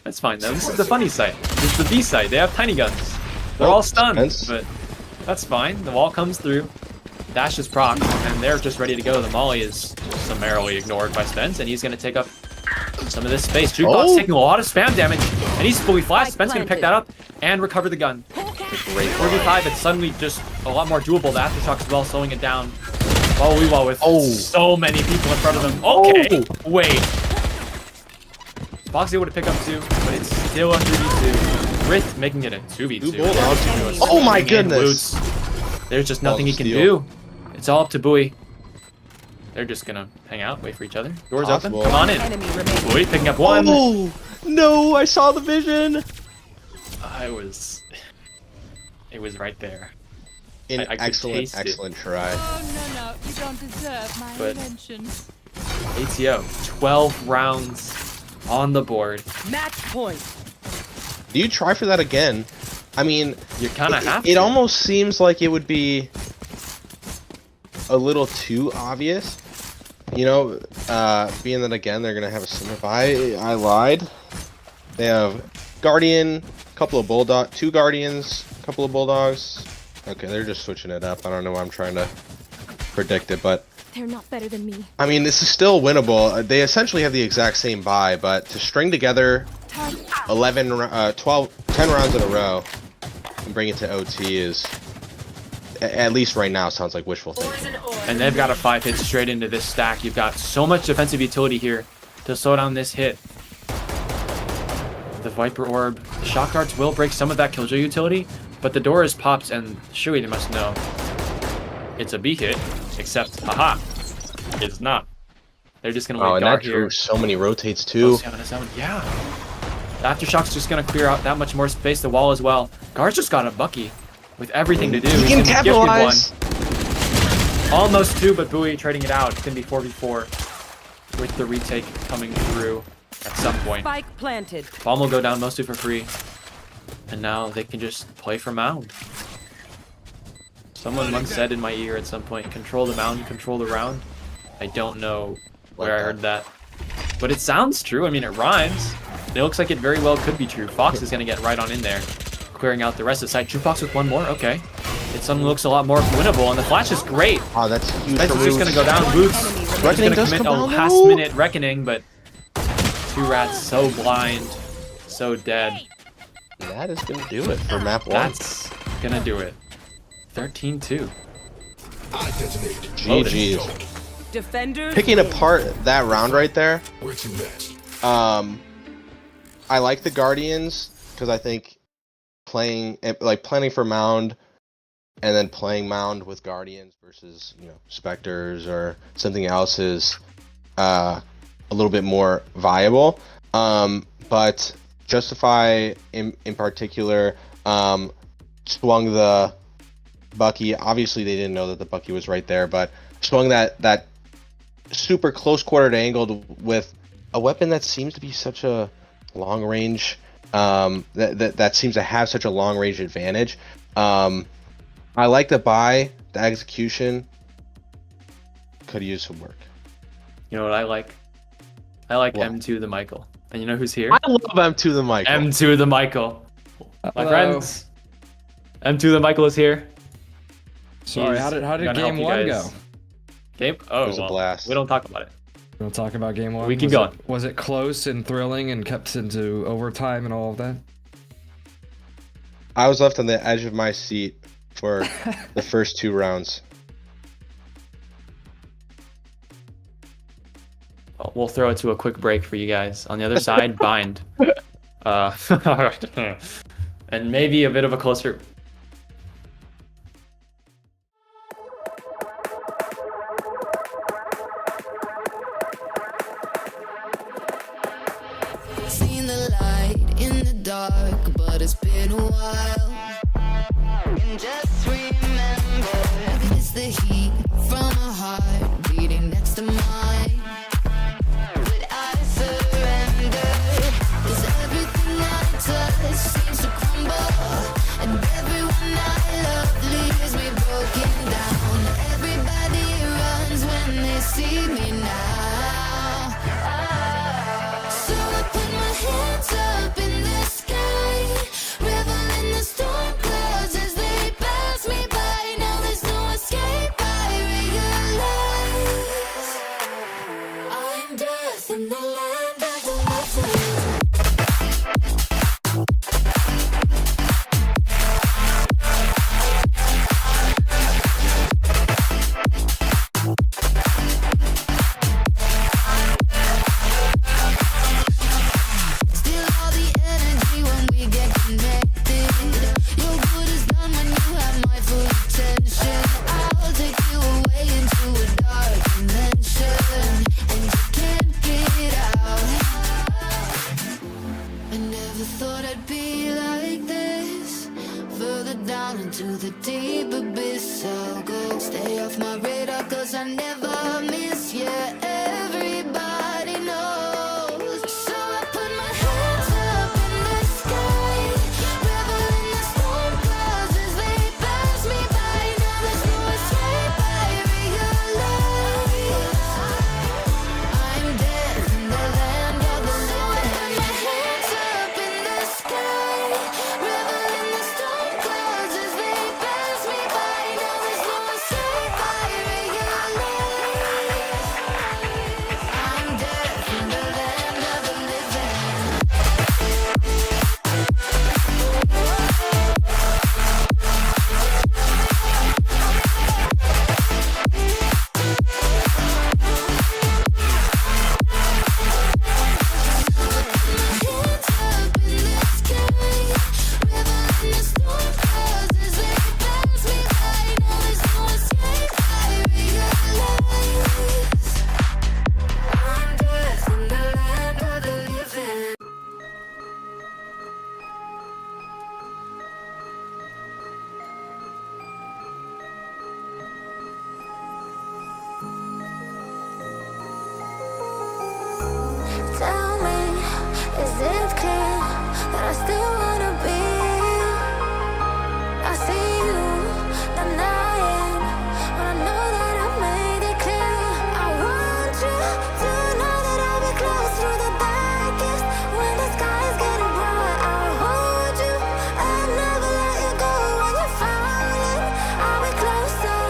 That's fine though. This is the funny side. This is the B side. They have tiny guns. They're all stunned, Spence. but that's fine. The wall comes through. Dash is proc, and they're just ready to go. The molly is summarily ignored by Spence, and he's going to take up some of this space. Jukebox taking a lot of spam damage, and he's fully flashed. Spence going to pick that up and recover the gun. Great 4v5. It's suddenly just a lot more doable. The aftershocks as well, slowing it down. Wall with so many people in front of him. Okay, wait. Fox able to pick up 2, but it's still a 3v2. Ryth making it a 2v2. Oh my goodness. Woots. There's just nothing he can do. It's all up to Bowie. They're just gonna hang out, wait for each other. Doors open. Come on in. Bowie picking up 1. Oh no! I saw the vision. It was right there. An I excellent try. Oh, no, you don't deserve my But- attention. ATO, 12 rounds on the board. Match point. Do you try for that again? I mean, You kind of have to. it almost seems like it would be a little too obvious. You know, being that again they're gonna have a similar. I lied. They have Guardian, couple of Bulldog, 2 Guardians, couple of Bulldogs. Okay, they're just switching it up. I don't know why I'm trying to predict it, but They're not better than me. I mean, this is still winnable. They essentially have the exact same buy, but to string together 10 rounds in a row and bring it to OT is, at least right now, sounds like wishful thinking. And they've got a 5 hit straight into this stack. You've got so much defensive utility here to slow down this hit. The Viper Orb. The Shock Darts will break some of that Killjoy utility, but the door is popped, and Shui, they must know it's a B hit, except, haha, it's not. They're just going to wait and Gar that here. drew so many rotates too. Yeah. The Aftershock's just going to clear out that much more space, the wall as well. Gar's just got a Bucky with everything to do. He can capitalize. Almost 2, but Bowie trading it out. It's going to be 4v4 with the retake coming through at some point. Spike planted. Bomb will go down mostly for free. And now they can just play for Mound. Someone once said in my ear at some point, control the Mound, control the round. I don't know where I heard that. But it sounds true. I mean, it rhymes. It looks like it very well could be true. Fox is going to get right on in there, clearing out the rest of the site. Jukebox with 1 more. Okay. It suddenly looks a lot more winnable, and the flash is great. Oh, that's huge. Spence is just going to go down. Woots is going to commit a last-minute reckoning, but 2 rats so blind, so dead. That is going to do it for map 1. That's going to do it. 13-2. GG's. Defenders. Picking apart that round right there. I like the Guardians because I think planning for Mound and then playing Mound with Guardians versus, you know, Spectres or something else is a little bit more viable. But Justify in particular swung the Bucky. Obviously, they didn't know that the Bucky was right there, but showing that super close quartered angle with a weapon that seems to be such a long range, that seems to have such a long range advantage. I like the buy. The execution could use some work. You know what I like? I like What? M2 the Michael. And you know who's here? I love M2 the Michael. M2 the Michael. My Hello. friends. M2 the Michael is here. Sorry, He's how did gonna game help you 1 guys. go? Game? Oh, It was a well, blast. we don't talk about it. We'll talk about game 1. We keep Was going. Was it close and thrilling and kept into overtime and all of that? I was left on the edge of my seat for the first 2 rounds. Well, we'll throw it to a quick break for you guys. On the other side, Bind. And maybe a bit of a closer... Seen the light in the dark, but it's been a while. And just remember, it's the heat from a heart beating next to mine. But I surrender, 'cause everything I touch seems to crumble, and everyone I love leaves me broken down. Everybody runs when they see me now. So I put my hands up in the sky, revel in the storm clouds as they pass me by. Now there's no escape, I realize I'm death in the land of the living. Still all the energy when we get connected. Your good is done when you have my full attention. I'll take you away into a dark dimension, and you can't get out. I never thought I'd be like this. Further down into the deep abyss I'll go. Stay off my radar 'cause I never miss you. Everybody knows. So I put my hands up in the sky, revel in the storm clouds as they pass me by. Now there's no escape, I realize I'm dead in the land of the living. So I put my hands up in the sky, revel in the storm clouds as they pass me by. Now there's no escape, I realize I'm dead in the land of the living. Hands up in the sky, revel in the storm clouds as they pass me by. Now there's no escape, I realize I'm death in the land of the living. Tell me, is it clear that I still wanna be? I see you denying, but I know that I made it clear. I want you to know that I'll be close through the darkest. When the sky's getting bright, I'll hold you. I'll never let you go. When you're falling, I'll be closer.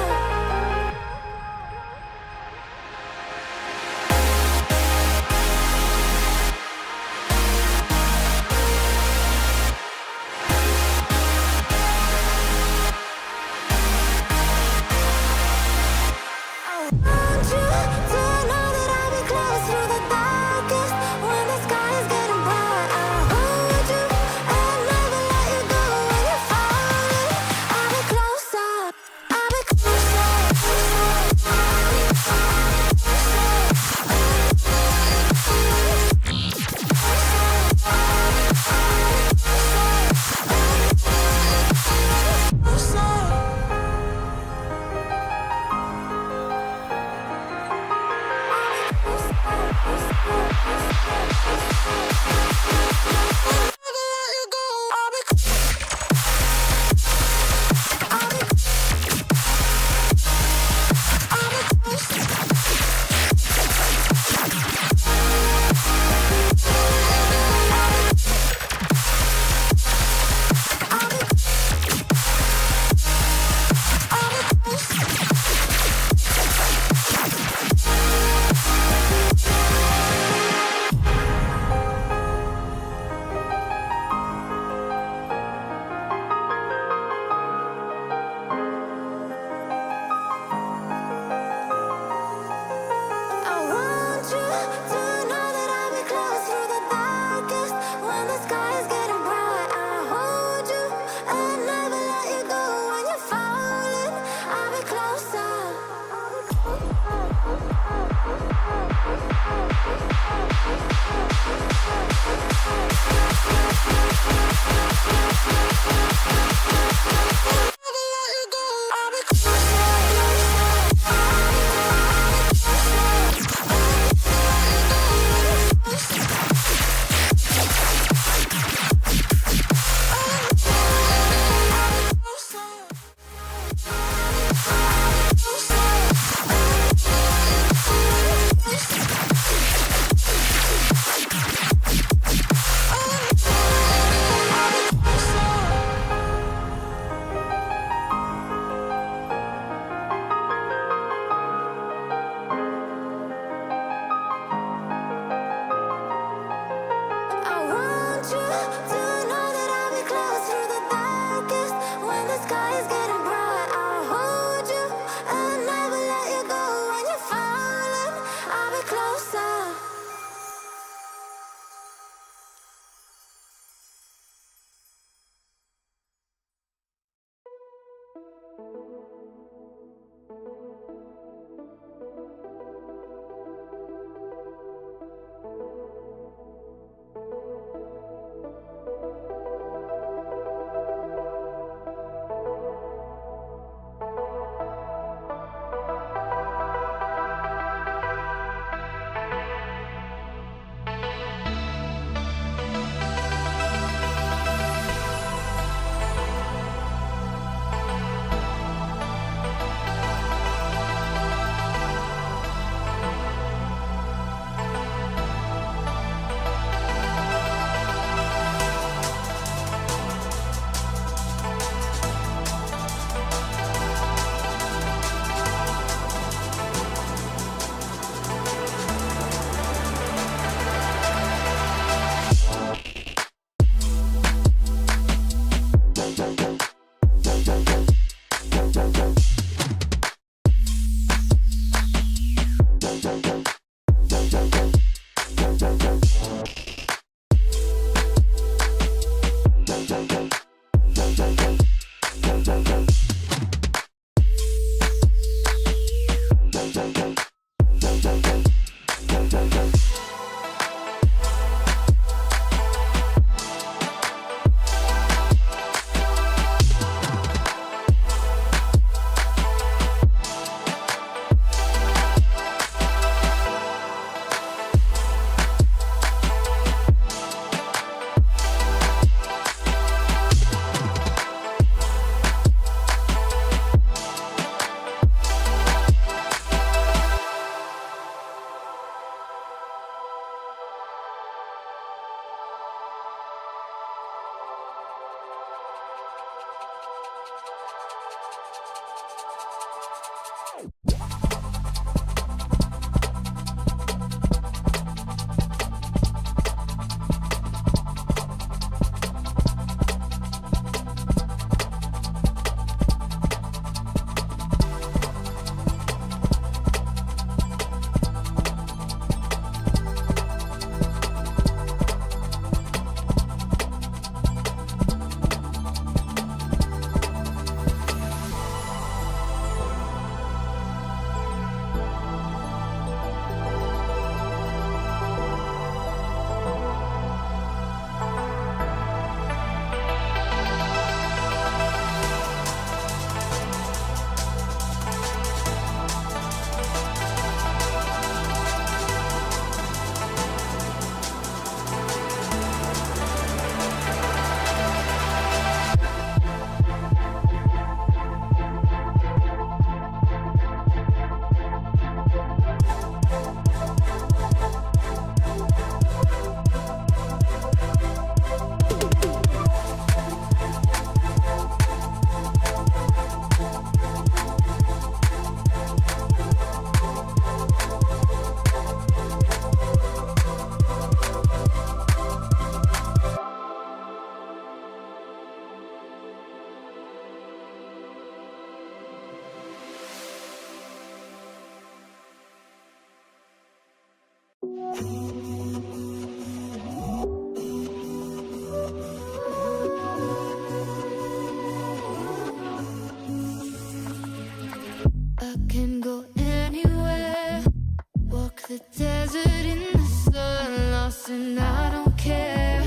I can go anywhere, walk the desert in the sun, lost and I don't care.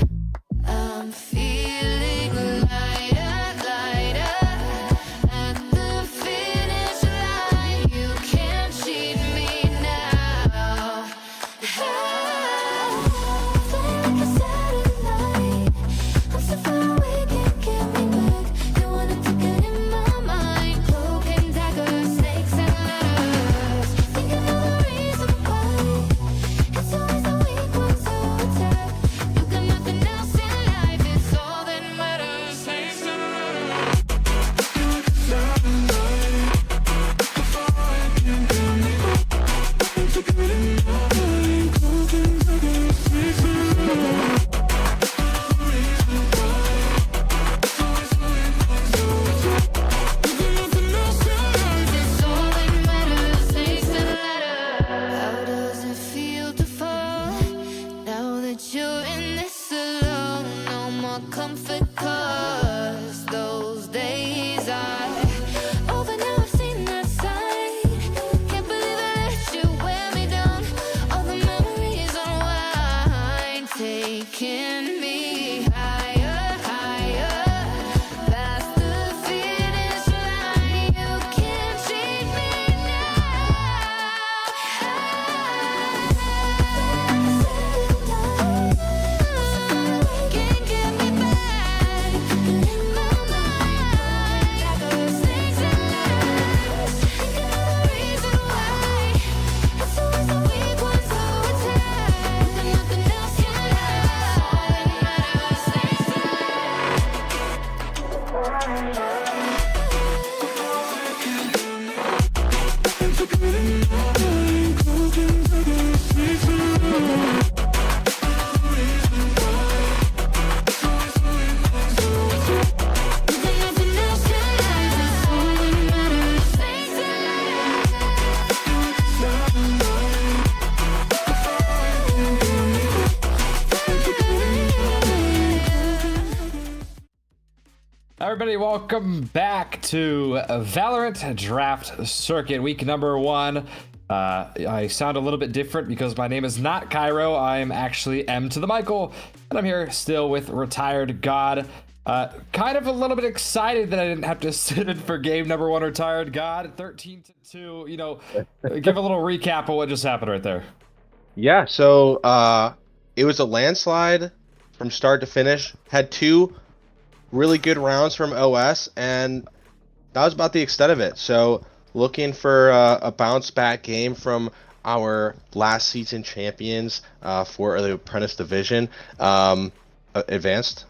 I'm feeling lighter, lighter. At the finish line, you can't cheat me now. Flying like a satellite, I'm so far away, can't get me back. You wanna take it in my mind, cloak and dagger, snakes and ladders. Think I know the reason why. It's always the weak ones who attack. You got nothing else in life, it's all that matters. Snakes and ladders. It's all that matters, snakes and ladders. How does it feel to fall? Now that you're in this alone, no more comfort, 'cause those days are over now. I've seen that side. Can't believe I let you wear me down. All the memories unwind, taking me higher, higher. Past the finish line, you can't cheat me now. Can't get me back. In my mind, snakes and ladders. Think I know the reason why. It's always the weak ones who attack. Got nothing else in life. All that matters, snakes and nothing else in life. It's all that matters, snakes and Everybody, welcome back to Valorant Draft Circuit, week number 1. I sound a little bit different because my name is not Kryo. I am actually M to the Michael, and I'm here still with RetiredGod. Kind of a little bit excited that I didn't have to sit in for game number 1, RetiredGod, 13-2. You know, give a little recap of what just happened right there. Yeah, so it was a landslide from start to finish. Had 2 really good rounds from OS, and that was about the extent of it. So looking for a bounce back game from our last season champions for the Apprentice Division. Advanced.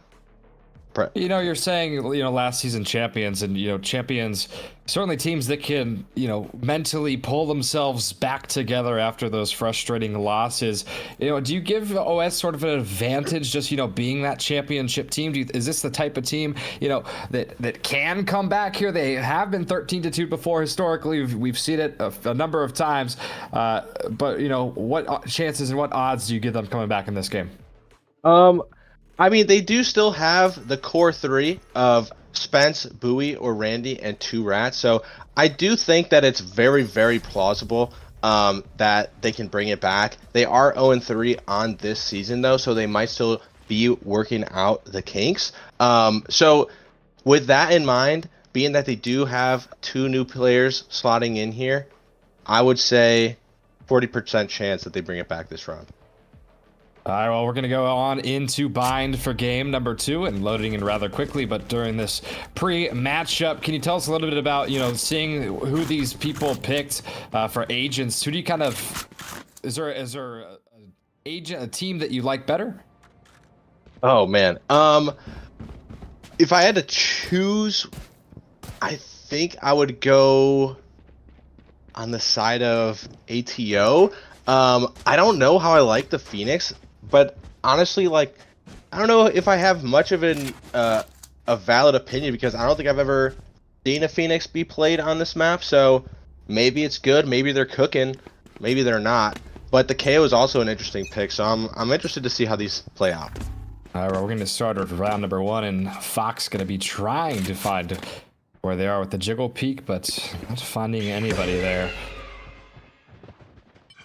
You know, you're saying, you know, last season champions, and, you know, champions, certainly teams that can, you know, mentally pull themselves back together after those frustrating losses. You know, do you give OS sort of an advantage just, you know, being that championship team? Is this the type of team, you know, that can come back here? They have been 13-2 before historically. We've seen it a number of times. But, you know, what chances and what odds do you give them coming back in this game? I mean, they do still have the core 3 of Spence, Bowie, or Randy, and 2 rats. So I do think that it's very, very plausible that they can bring it back. They are 0-3 on this season, though, so they might still be working out the kinks. So with that in mind, being that they do have 2 new players slotting in here, I would say 40% chance that they bring it back this round. All right, well, we're going to go on into bind for game number 2 and loading in rather quickly. But during this pre-matchup, can you tell us a little bit about, you know, seeing who these people picked for agents? Who do you kind of, is there a team that you like better? Oh, man. If I had to choose, I think I would go on the side of ATO. I don't know how I like the Phoenix, but honestly, like, I don't know if I have much of a valid opinion, because I don't think I've ever seen a Phoenix be played on this map. So maybe it's good, maybe they're cooking, maybe they're not. but the KO is also an interesting pick, so I'm interested to see how these play out. All right, we're going to start with round number 1, and Focks going to be trying to find where they are with the jiggle peak, but not finding anybody there.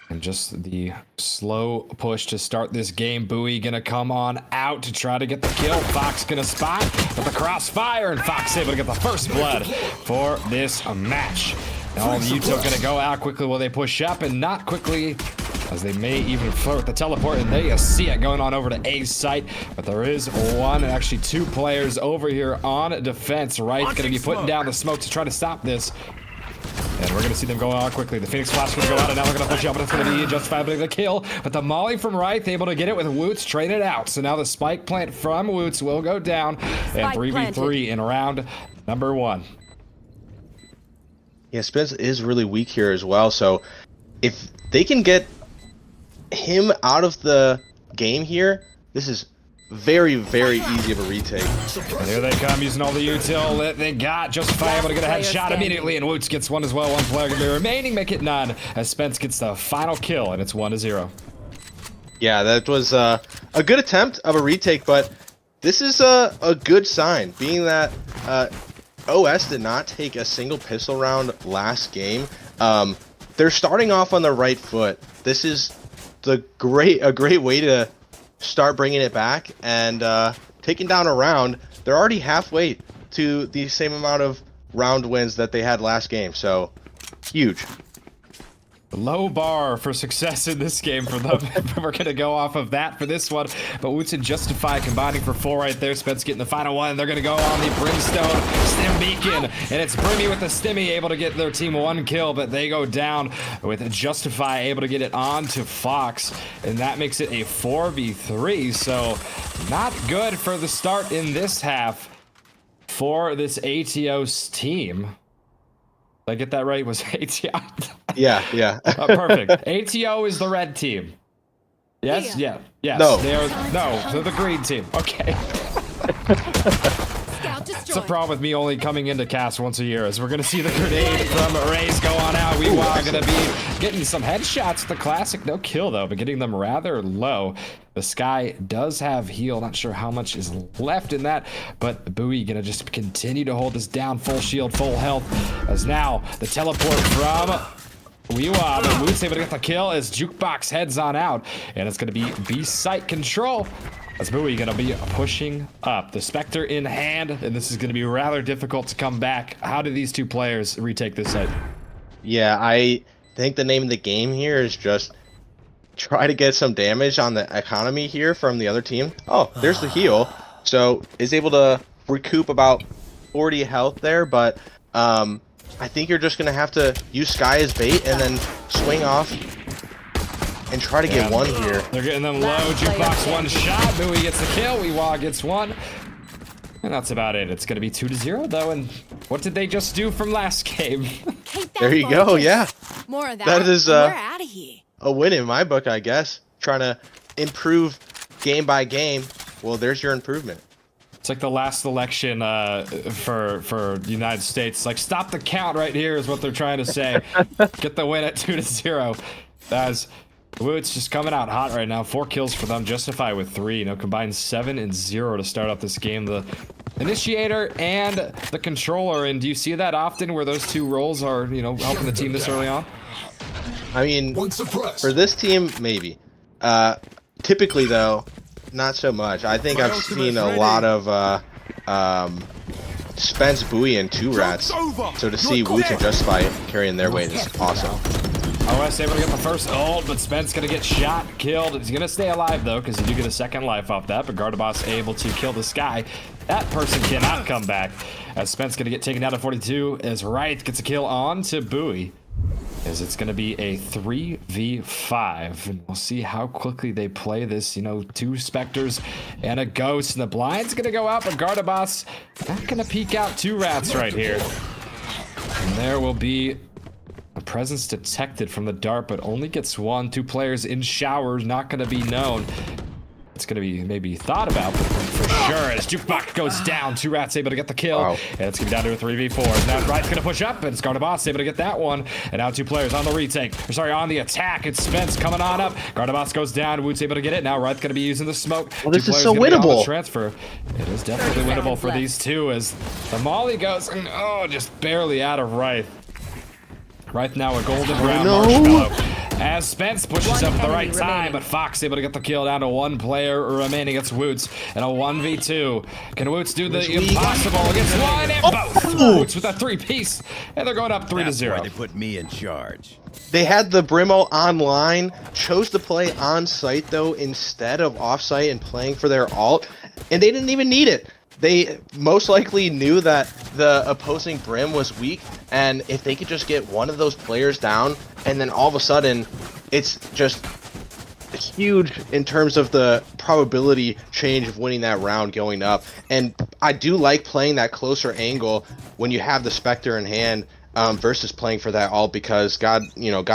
And just the slow push to start this game. Bowie gonna come on out to try to get the kill. Fox gonna spot with the crossfire, and Fox able to get the first blood for this match. Now Yuto gonna go out quickly while they push up, and not quickly, as they may even flirt with the teleport, and there you see it going on over to A's site. But there is one, and actually 2 players over here on defense. Ryth gonna be putting down the smoke to try to stop this. And we're going to see them go out quickly. The Phoenix Flash going to go out, and now they're going to push up, and it's going to be justifiably the kill. But the molly from Ryth able to get it with Woots traded out. So now the spike plant from Woots will go down. And 3v3 in round number 1. Yeah, Spence is really weak here as well. So if they can get him out of the game here, this is very, very easy of a retake. And here they come using all the util that they got. Justify able to get a headshot immediately, and Woots gets one as well. 1 player going to be remaining, make it none, as Spence gets the final kill, and it's 1-0. Yeah, that was a good attempt of a retake, but this is a good sign, being that OS did not take a single pistol round last game. They're starting off on the right foot. This is a great way to start bringing it back, and taking down a round. They're already halfway to the same amount of round wins that they had last game, so huge. Low bar for success in this game for them. We're going to go off of that for this one. But Woots and Justify combining for 4 right there. Spence getting the final one. They're going to go on the Brimstone Stim Beacon. And it's Brimmy with the Stimmy able to get their team 1 kill. But they go down with Justify able to get it on to Fox. And that makes it a 4v3. So not good for the start in this half for this ATO's team. Did I get that right? Was ATO? Yeah. Perfect. ATO is the red team. Yes? Yeah. Yes. No. They're the green team. Okay. It's a problem with me only coming into cast once a year, as we're going to see the grenade from Raze go on out. We are going to be getting some headshots with the classic. No kill, though, but getting them rather low. The Sky does have heal. Not sure how much is left in that, but Bowie going to just continue to hold this down. Full shield, full health, as now the teleport from Weewab, and Woots able to get the kill as Jukebox heads on out, and it's going to be B-site control. As Bowie going to be pushing up. The Spectre in hand, and this is going to be rather difficult to come back. How do these 2 players retake this site? Yeah, I think the name of the game here is just try to get some damage on the economy here from the other team. Oh, there's the heal. So is able to recoup about 40 health there, but I think you're just going to have to use Sky as bait and then swing off and try to get 1 here. They're getting them low. Jukebox 1 shot. Bowie gets the kill. Weewab gets 1. And that's about it. It's going to be 2-0, though. And what did they just do from last game? There you go. Yeah. More of that. That is we're out of here. a win in my book, I guess. Trying to improve game by game. Well, there's your improvement. It's like the last election for the United States. Like, stop the count right here is what they're trying to say. Get the win at 2-0. As Woots just coming out hot right now. 4 kills for them. Justify with 3. You know, combined 7 and 0 to start off this game. The initiator and the controller. And do you see that often where those 2 roles are, you know, helping the team this early on? I mean, for this team, maybe. Typically, though, not so much. I think I've seen a lot of Spence, Bowie, and 2 rats. So to see Woots and Justify carrying their weight is awesome. OS able to get the first ult, but Spence gonna get shot, killed. He's gonna stay alive though, because you do get a second life off that. But GarrDeBos able to kill the Sky. That person cannot come back. As Spence gonna get taken down to 42, as Ryth gets a kill on to Bowie. As it's gonna be a 3v5, and we'll see how quickly they play this. You know, 2 Spectres and a Ghost, and the blind's gonna go out, but GarrDeBos not gonna peek out 2 rats right here. And there will be a presence detected from the dart, but only gets 1. 2 players in showers, not going to be known. it's going to be maybe thought about, but for sure, as Jukebox goes down, 2 rats able to get the kill, and it's going to be down to a 3v4. Now Ryth's going to push up, and it's GarrDeBos able to get that one, and now 2 players on the retake, or sorry, on the attack. It's Spence coming on up. GarrDeBos goes down, Woots able to get it. Now Ryth going to be using the smoke. Well, this is so winnable. Transfer. It is definitely winnable for these two, as the molly goes, and just barely out of Ryth. Ryth now a golden brown marshmallow. As Spence pushes up at the right time, but Focks able to get the kill down to 1 player remaining. It's Woots and a 1v2. Can Woots do the impossible against one and both? Woots with a 3-piece, and they're going up 3-0. They put me in charge. They had the Brimo online, chose to play on site though instead of off site and playing for their ult, and they didn't even need it. They most likely knew that the opposing Brim was weak, and if they could just get one of those players down, and then all of a sudden, it's just huge in terms of the probability change of winning that round going up. And I do like playing that closer angle when you have the Spectre in hand versus playing for that ult, because God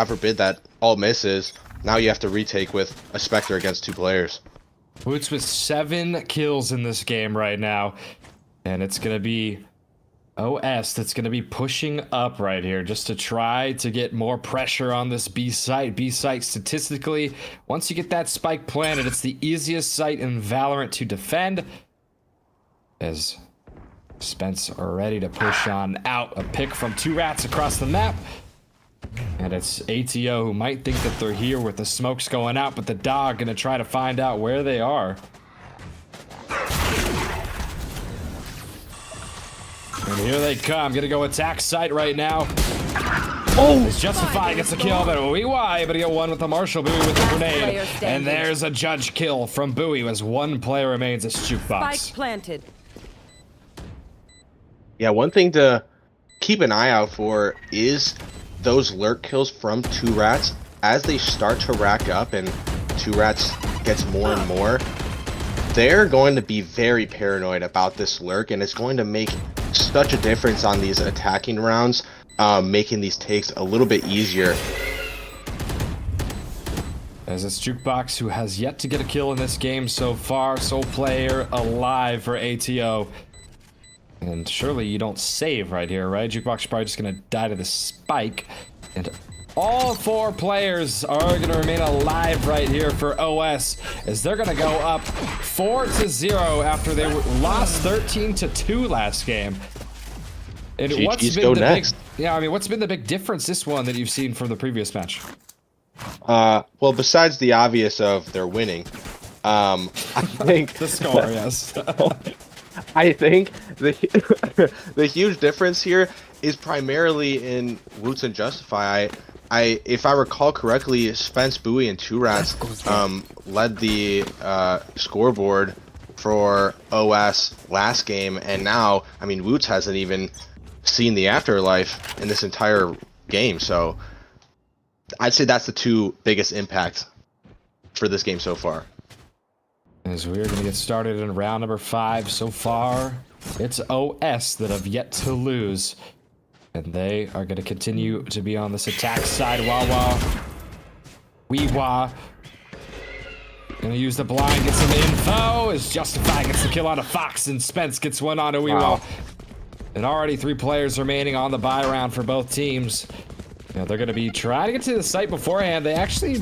forbid that ult misses. Now you have to retake with a Spectre against 2 players. Woots with 7 kills in this game right now, and it's going to be OS that's going to be pushing up right here just to try to get more pressure on this B site. B site statistically, once you get that spike planted, it's the easiest site in Valorant to defend. As Spence are ready to push on out, a pick from 2 rats across the map. And it's ATO who might think that they're here with the smokes going out, but the dog gonna try to find out where they are. And here they come, gonna go attack site right now. Oh! It's Justified gets the kill, but Weewa able to get one with the Marshall, Bowie with the grenade. And there's a judge kill from Bowie as 1 player remains as Jukebox. Spike planted. Yeah, one thing to keep an eye out for is those lurk kills from 2 rats. As they start to rack up and 2 rats gets more and more, they're going to be very paranoid about this lurk, and it's going to make such a difference on these attacking rounds, making these takes a little bit easier. As it's Jukebox who has yet to get a kill in this game so far, sole player alive for ATO. And surely you don't save right here, right? Jukebox is probably just going to die to the spike. And all 4 players are going to remain alive right here for OS, as they're going to go up 4-0 after they lost 13-2 last game. And what's been the next? What's been the big difference this one that you've seen from the previous match? Well, besides the obvious of they're winning, I think the score, yes. I think the huge difference here is primarily in Woots and Justify. If I recall correctly, Spence, Bowie, and 2 rats led the scoreboard for OS last game, and now, I mean, Woots hasn't even seen the afterlife in this entire game, so I'd say that's the 2 biggest impacts for this game so far. As we're going to get started in round number 5 so far, it's OS that have yet to lose. And they are going to continue to be on this attack side. Weewa. Going to use the blind, get some info. As Justify gets the kill on a Fox, and Spence gets one on a Weewa. Wow. And already 3 players remaining on the buy round for both teams. Now they're going to be trying to get to the site beforehand. They actually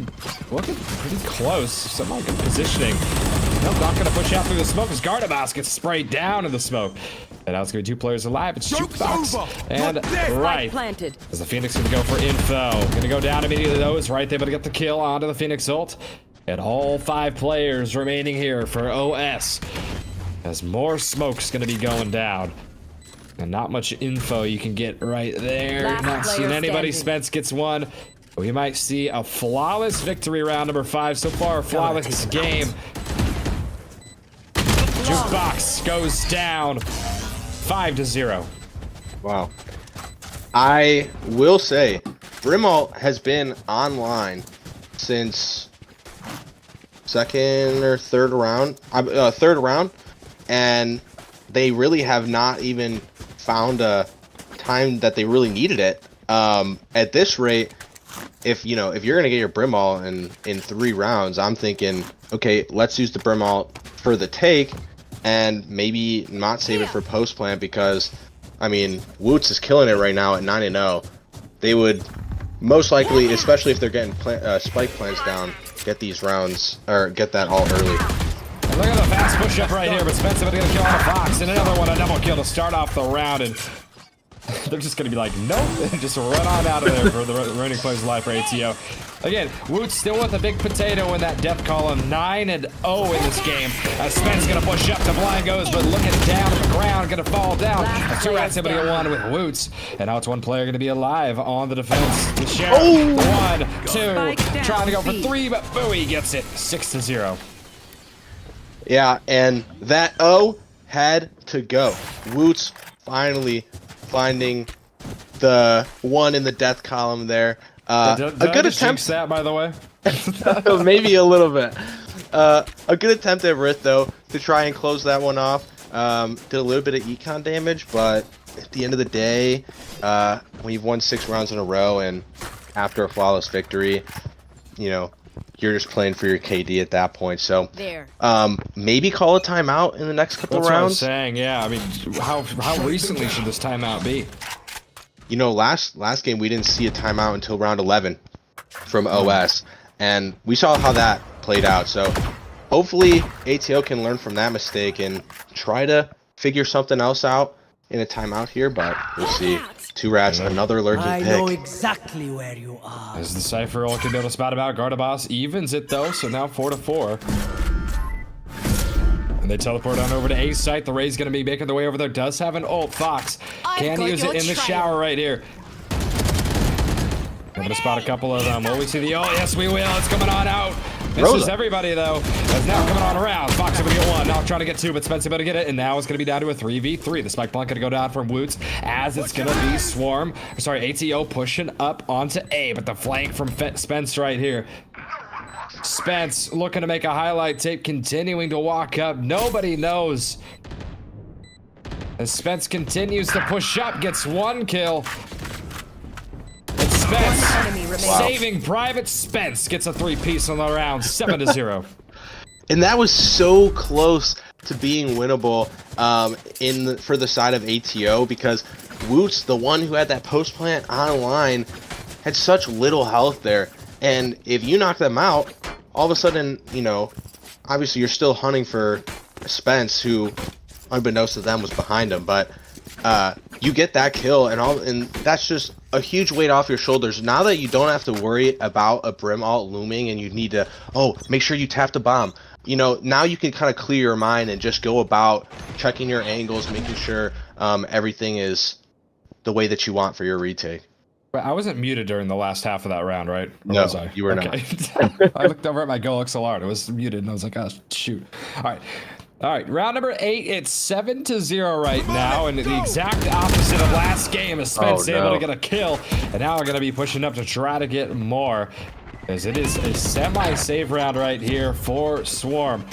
looking pretty close. Some good positioning. Nope, not going to push out through the smoke as GarrDeBos gets sprayed down in the smoke. And now it's going to be 2 players alive. It's Jukebox and Ryth. As the Phoenix going to go for info. Going to go down immediately though. Is Ryth able to get the kill onto the Phoenix ult. And all 5 players remaining here for OS. As more smoke's going to be going down. And not much info you can get right there. Not seeing anybody. Spence gets one. We might see a flawless victory round number 5. So far, a flawless game. Jukebox goes down 5-0. Wow. I will say, Brimo has been online since second or third round, and they really have not even found a time that they really needed it. At this rate, if you're gonna get your Brimall in 3 rounds, I'm thinking, okay, let's use the Brimall for the take, and maybe not save it for post plant, because I mean Woots is killing it right now at 9-0. They would most likely, especially if they're getting spike plants down, get these rounds or get that all early. And look at the fast push up right here, but Spence is going to kill on a Fox, and another one, a double kill to start off the round, and they're just going to be like, nope, and just run on out of there for the remaining players alive for ATO. Again, Woots still with a big potato in that death column, 9-0 in this game. Spence going to push up to blind goes, but looking down on the ground, going to fall down. Two rats able to get one with Woots, and now it's one player going to be alive on the defense. The sheriff, 1, 2, trying to go for 3, but Bowie gets it, 6-0. Yeah, and that O had to go. Woots finally finding the 1 in the death column there. A good attempt. That, by the way. Maybe a little bit. A good attempt at Ryth, though, to try and close that one off. Did a little bit of econ damage, but at the end of the day, when you've won 6 rounds in a row and after a flawless victory, you're just playing for your KD at that point. So maybe call a timeout in the next couple rounds. That's what I'm saying. Yeah, I mean, how recently should this timeout be? Last game we didn't see a timeout until round 11 from OS, and we saw how that played out. So hopefully ATO can learn from that mistake and try to figure something else out in a timeout here, but we'll see. 2 rats, another lurking pick. I know exactly where you are. As the Cypher all can be able to spot about, GarrDeBos evens it though, so now 4-4. And they teleport on over to A site. The Ray's gonna be making their way over there. Does have an ult. Fox can use it in the shower right here. I'm gonna spot a couple of them. Will we see the ult? Yes, we will. It's coming on out. Misses everybody though. It's now coming on around. Fox able to get 1. Now trying to get 2, but Spence able to get it. And now it's gonna be down to a 3v3. The spike blunt gonna go down from Woots as it's gonna be ATO pushing up onto A, but the flank from Spence right here. Spence looking to make a highlight tape, continuing to walk up. Nobody knows. As Spence continues to push up, gets 1 kill. And Spence, saving Private Spence, gets a 3-piece on the round, 7-0. And that was so close to being winnable for the side of ATO, because Woots, the one who had that post plant online, had such little health there. And if you knock them out, all of a sudden, obviously you're still hunting for Spence, who, unbeknownst to them, was behind him. But you get that kill, and that's just a huge weight off your shoulders. Now that you don't have to worry about a Brim ult looming, and you need to, make sure you tap the bomb. Now you can kind of clear your mind and just go about checking your angles, making sure everything is the way that you want for your retake. But I wasn't muted during the last half of that round, right? Or no, was I? You were not. I looked over at my Go XLR. It was muted, and I was like, oh, shoot. All right, round number 8. It's 7-0 right now, and the exact opposite of last game is Spence able to get a kill, and now we're going to be pushing up to try to get more, as it is a semi-save round right here for Swarm.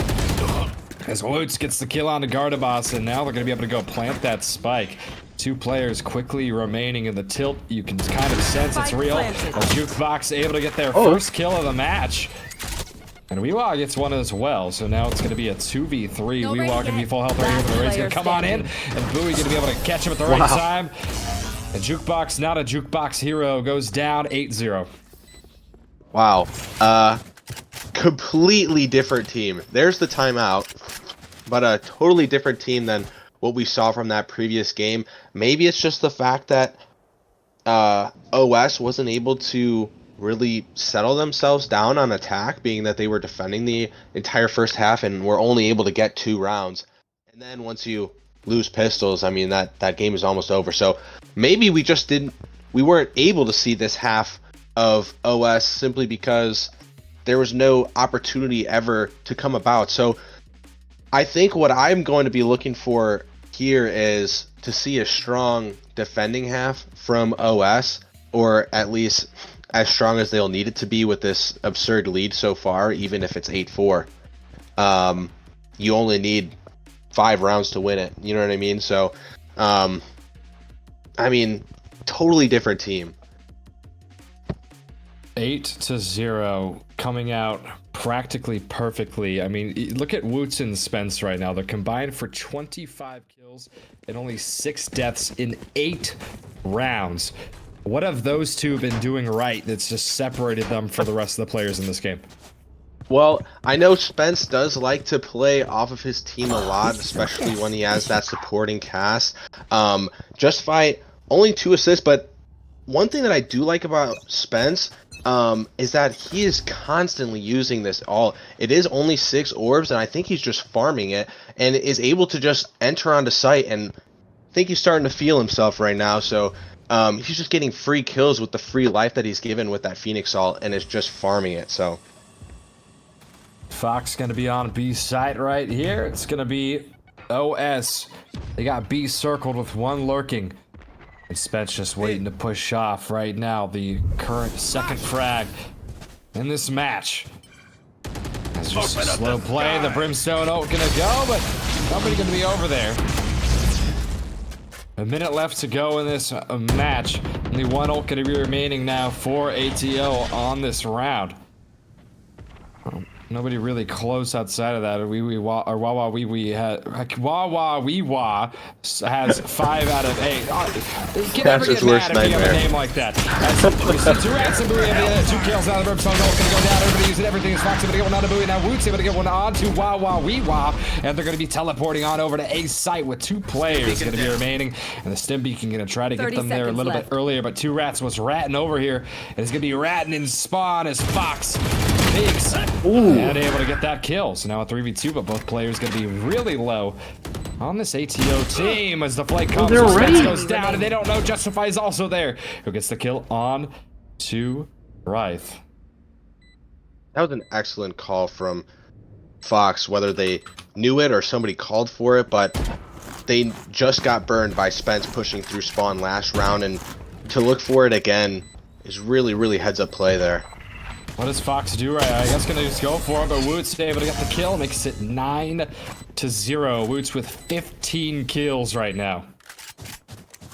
As Woots gets the kill on the GarrDeBos, and now they're going to be able to go plant that spike. 2 players quickly remaining in the tilt. You can kind of sense it's real. As Jukebox able to get their first kill of the match. And Weewah gets 1 as well, so now it's going to be a 2v3. Weewah going to be full health right here, but the Ray's going to come on in, and Bowie going to be able to catch him at the right time. And Jukebox, not a Jukebox hero, goes down 8-0. Wow. Completely different team. There's the timeout, but a totally different team than what we saw from that previous game. Maybe it's just the fact that OS wasn't able to really settle themselves down on attack, being that they were defending the entire first half and were only able to get 2 rounds. And then once you lose pistols, I mean, that game is almost over. So maybe we weren't able to see this half of OS simply because there was no opportunity ever to come about. So I think what I'm going to be looking for here is to see a strong defending half from OS, or at least as strong as they'll need it to be with this absurd lead so far, even if it's 8-4. You only need 5 rounds to win it. You know what I mean? So, totally different team. 8-0, coming out practically perfectly. I mean, look at Woots and Spence right now. They're combined for 25 kills and only 6 deaths in 8 rounds. What have those two been doing right that's just separated them from the rest of the players in this game? Well, I know Spence does like to play off of his team a lot, especially when he has that supporting cast. Justified only 2 assists, but one thing that I do like about Spence is that he is constantly using this all. It is only 6 orbs, and I think he's just farming it, and is able to just enter onto site, and I think he's starting to feel himself right now, so he's just getting free kills with the free life that he's given with that Phoenix ult, and is just farming it, so... Focks gonna be on B site right here. It's gonna be OS. They got B circled with 1 lurking. And Spence just waiting to push off right now. The current 2nd frag in this match. It's just a slow play. The Brimstone ult gonna go, but nobody gonna be over there. A minute left to go in this match. Only 1 ult gonna be remaining now for ATO on this round. Nobody really close outside of that. Wawa Wee Wah has 5 out of 8. Can never get mad if you have a name like that. We see 2 rats and Bowie at the 2 kills out of the Brimstone. Gonna go down. Everybody using everything. Is Fox able to get one on to Bowie. Now Woots able to get one on to Wawa Wee Wah. And they're gonna be teleporting on over to A site with 2 players gonna be remaining. And the Stim Beacon gonna try to get them there a little bit earlier. But 2 rats was ratting over here. And it's gonna be ratting in spawn as Fox peeks. And able to get that kill. So now a 3v2, but both players gonna be really low on this ATO team as the flight comes. Spence goes down, and they don't know Justify is also there. Who gets the kill on to Ryth. That was an excellent call from Fox, whether they knew it or somebody called for it, but they just got burned by Spence pushing through spawn last round, and to look for it again is really, really heads up play there. What does Fox do right? I guess gonna just go for it, but Woots able to get the kill, makes it 9-0. Woots with 15 kills right now.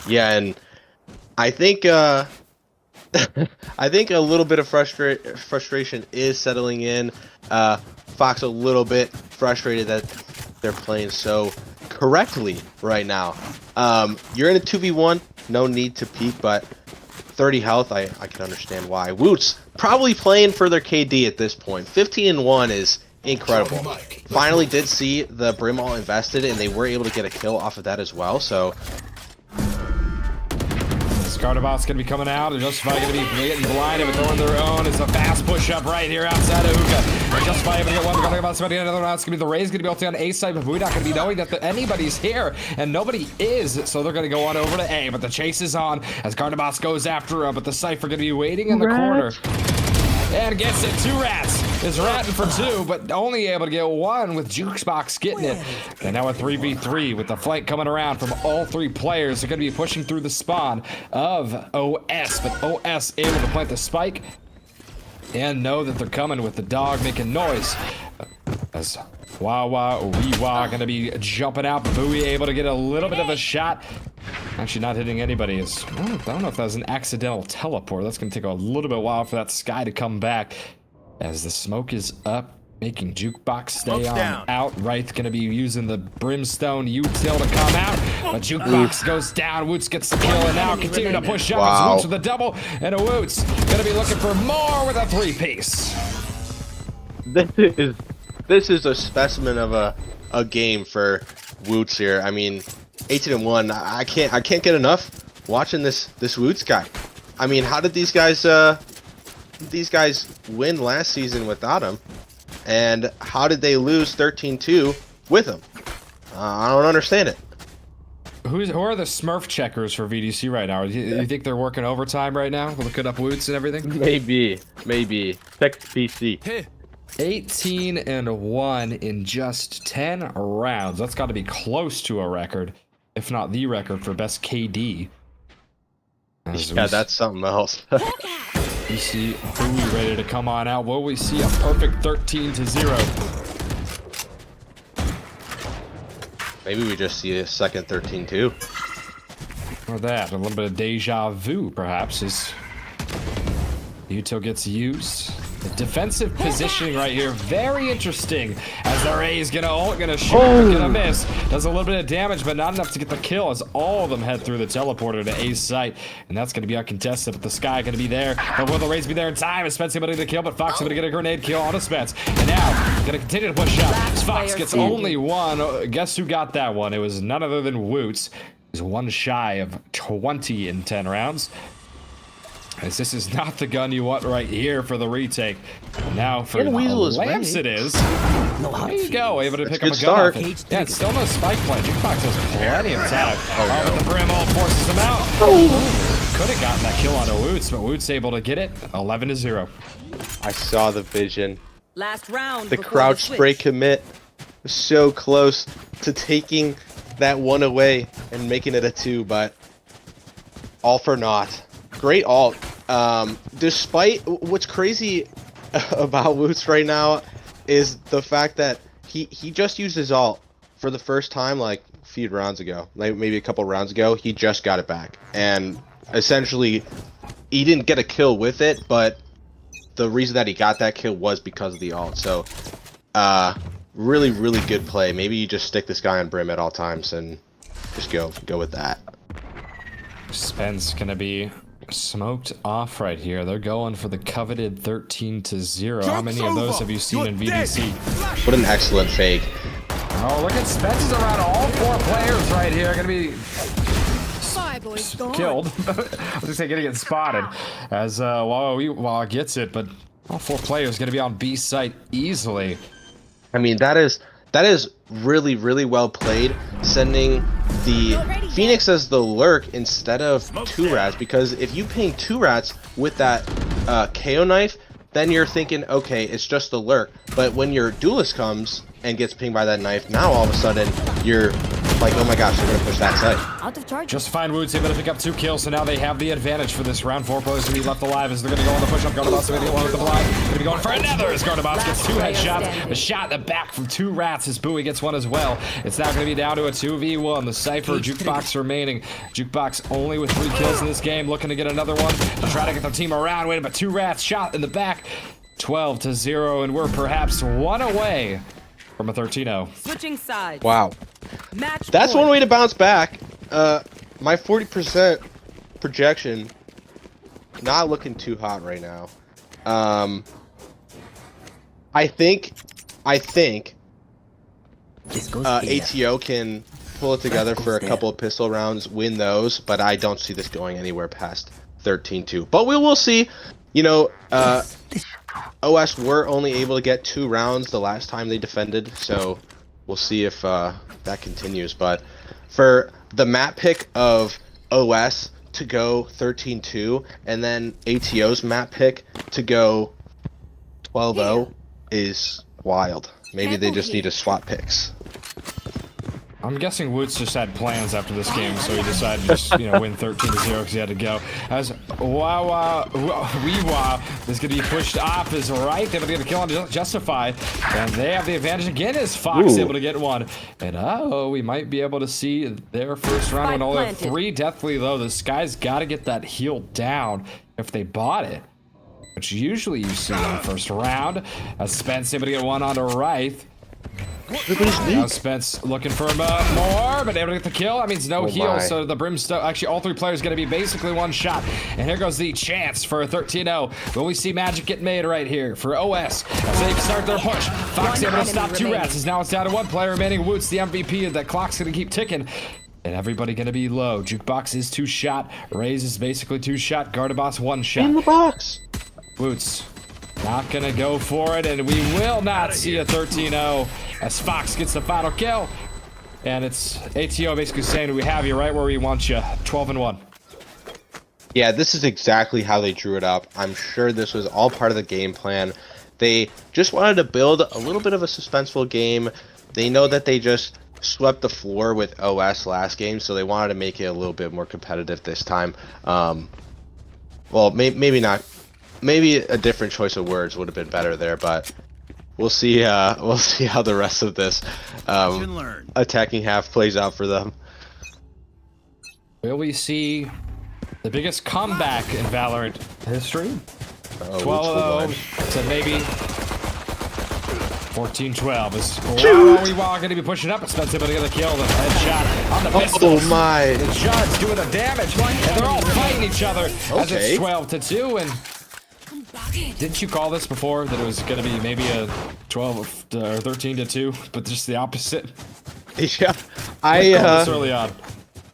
Yeah, and I think I think a little bit of frustration is settling in. Fox a little bit frustrated that they're playing so correctly right now. You're in a 2v1, no need to peek, but 30 health, I can understand why. Woots probably playing for their KD at this point. 15-1 is incredible. Finally did see the Brim all invested, and they were able to get a kill off of that as well, so... GarrDeBos gonna be coming out, and Justify gonna be getting blinded, but throwing their own. It's a fast push up right here outside of Hookah. And Justify able to get one. We're gonna about somebody another round. It's gonna be the Rays gonna be ulti on A side, but we're not gonna be knowing that anybody's here, and nobody is. So they're gonna go on over to A, but the chase is on as GarrDeBos goes after him, but the Cypher gonna be waiting in the corner. And gets it. 2 rats. Is ratting for 2, but only able to get 1 with Jukebox getting it. And now a 3v3 with the flank coming around from all 3 players. They're going to be pushing through the spawn of OS, but OS able to plant the spike and know that they're coming with the dog making noise. As Wawa Wee Wah going to be jumping out. Bowie able to get a little bit of a shot. Actually not hitting anybody. I don't know if that was an accidental teleport. That's going to take a little bit while for that sky to come back. As the smoke is up, making Jukebox stay on out. Ryth going to be using the Brimstone util to come out. But Jukebox goes down. Woots gets the kill, and now continue to push up. Wow. Woots with a double, and a Woots going to be looking for more with a 3-piece. This is a specimen of a game for Woots here. I mean, 18-1. I can't get enough watching this Woots guy. I mean, how did these guys win last season without him? And how did they lose 13-2 with him? I don't understand it. Who are the Smurf checkers for VDC right now? You think they're working overtime right now, looking up Woots and everything? Maybe. Text PC. 18-1 in just 10 rounds. That's got to be close to a record, if not the record for best KD. Yeah, that's something else. We see Bowie ready to come on out. Will we see a perfect 13-0? Maybe we just see a second 13-2. Or that, a little bit of deja vu, perhaps, is Uto gets used. The defensive positioning right here, very interesting. As their A is gonna shoot, but gonna miss. Does a little bit of damage, but not enough to get the kill as all of them head through the teleporter to A's site. And that's gonna be uncontested, but the Sky gonna be there. But will the Rays be there in time? Is Spence able to get a kill, but Fox able to get a grenade kill on a Spence. And now, gonna continue to push up. Fox gets only one. Guess who got that one? It was none other than Woots. He's one shy of 20 in 10 rounds. As this is not the gun you want right here for the retake. And now for Lamps it is. There you go, able to pick up a gun off it. Yeah, it's still no spike play. Jukebox has plenty of time. Oh, the brim all forces him out. Could have gotten that kill onto Woots, but Woots able to get it. 11-0. I saw the vision. Last round. The crouch spray commit was so close to taking that one away and making it a 2, but all for naught. Great ult. Despite what's crazy about Woots right now is the fact that he just used his ult for the first time like a few rounds ago, like maybe a couple rounds ago. He just got it back, and essentially he didn't get a kill with it, but the reason that he got that kill was because of the ult. So really good play. Maybe you just stick this guy on brim at all times and just go with that. Spence gonna be smoked off right here. They're going for the coveted 13-0. How many of those have you seen in VDC? What an excellent fake. Oh, look at Spence is around all 4 players right here. Gonna be killed. I was gonna say getting it spotted as Wawa gets it, but all 4 players gonna be on B site easily. I mean, that is really well played, sending the Phoenix as the lurk instead of 2 rats, because if you ping 2 rats with that KO knife, then you're thinking, okay, it's just the lurk. But when your duelist comes and gets pinged by that knife, now all of a sudden you're like, oh my gosh, they're gonna push that site. Out of charge. Just find Woods able to pick up 2 kills, so now they have the advantage for this round. 4 players to be left alive as they're gonna go on the push up. GarrDeBos gonna get one with the blind. Gonna be going for another as GarrDeBos gets 2 headshots. A shot in the back from 2 rats as Bowie gets one as well. It's now gonna be down to a 2v1. The Cypher, Jukebox remaining. Jukebox only with 3 kills in this game, looking to get another one to try to get their team around. Waiting, but 2 rats shot in the back. 12-0, and we're perhaps 1 away from a 13-0. Switching sides. Wow. Match That's point. one way to bounce back. My 40% projection not looking too hot right now. I think ATO can pull it together for a couple of pistol rounds, win those, but I don't see this going anywhere past 13-2. But we will see. You know, OS were only able to get 2 rounds the last time they defended, so we'll see if that continues. But for the map pick of OS to go 13-2, and then ATO's map pick to go 12-0 is wild. Maybe they just need to swap picks. I'm guessing Woods just had plans after this game, so he decided to just, win 13-0 because he had to go. As Wawa is going to be pushed off as Ryth, able to get a kill on Justify, and they have the advantage again as Fox able to get one. And we might be able to see their first round when only 3 deathly low. The Sky's got to get that heal down if they bought it, which usually you see in the first round. As Spence able to get one onto Ryth. Now Spence looking for more, but able to get the kill. That means no heal, so the Brimstone, actually all 3 players going to be basically 1 shot. And here goes the chance for a 13-0. Will we see magic get made right here for OS as they start their push? Fox able to stop 2 rats, as now it's down to 1 player remaining. Woots, the MVP, that clock's going to keep ticking. And everybody going to be low. Jukebox is 2 shot. Raze is basically 2 shot. GarrDeBos 1 shot. In the box. Woots not gonna go for it, and we will not see a 13-0 as Fox gets the final kill. And it's ATO basically saying, we have you right where we want you. 12-1. Yeah, this is exactly how they drew it up. I'm sure this was all part of the game plan. They just wanted to build a little bit of a suspenseful game. They know that they just swept the floor with OS last game, so they wanted to make it a little bit more competitive this time. Well, maybe not. Maybe a different choice of words would have been better there, but we'll see. We'll see how the rest of this attacking half plays out for them. Will we see the biggest comeback in Valorant history? 12 to maybe 14-12 is Wow going to be pushing up. Spence able to get a kill. The headshot on the pistols. Oh my! The Judds doing the damage, and they're all fighting each other as it's 12-2. And didn't you call this before that it was going to be maybe a 12 or 13-2, but just the opposite? Yeah, this early on.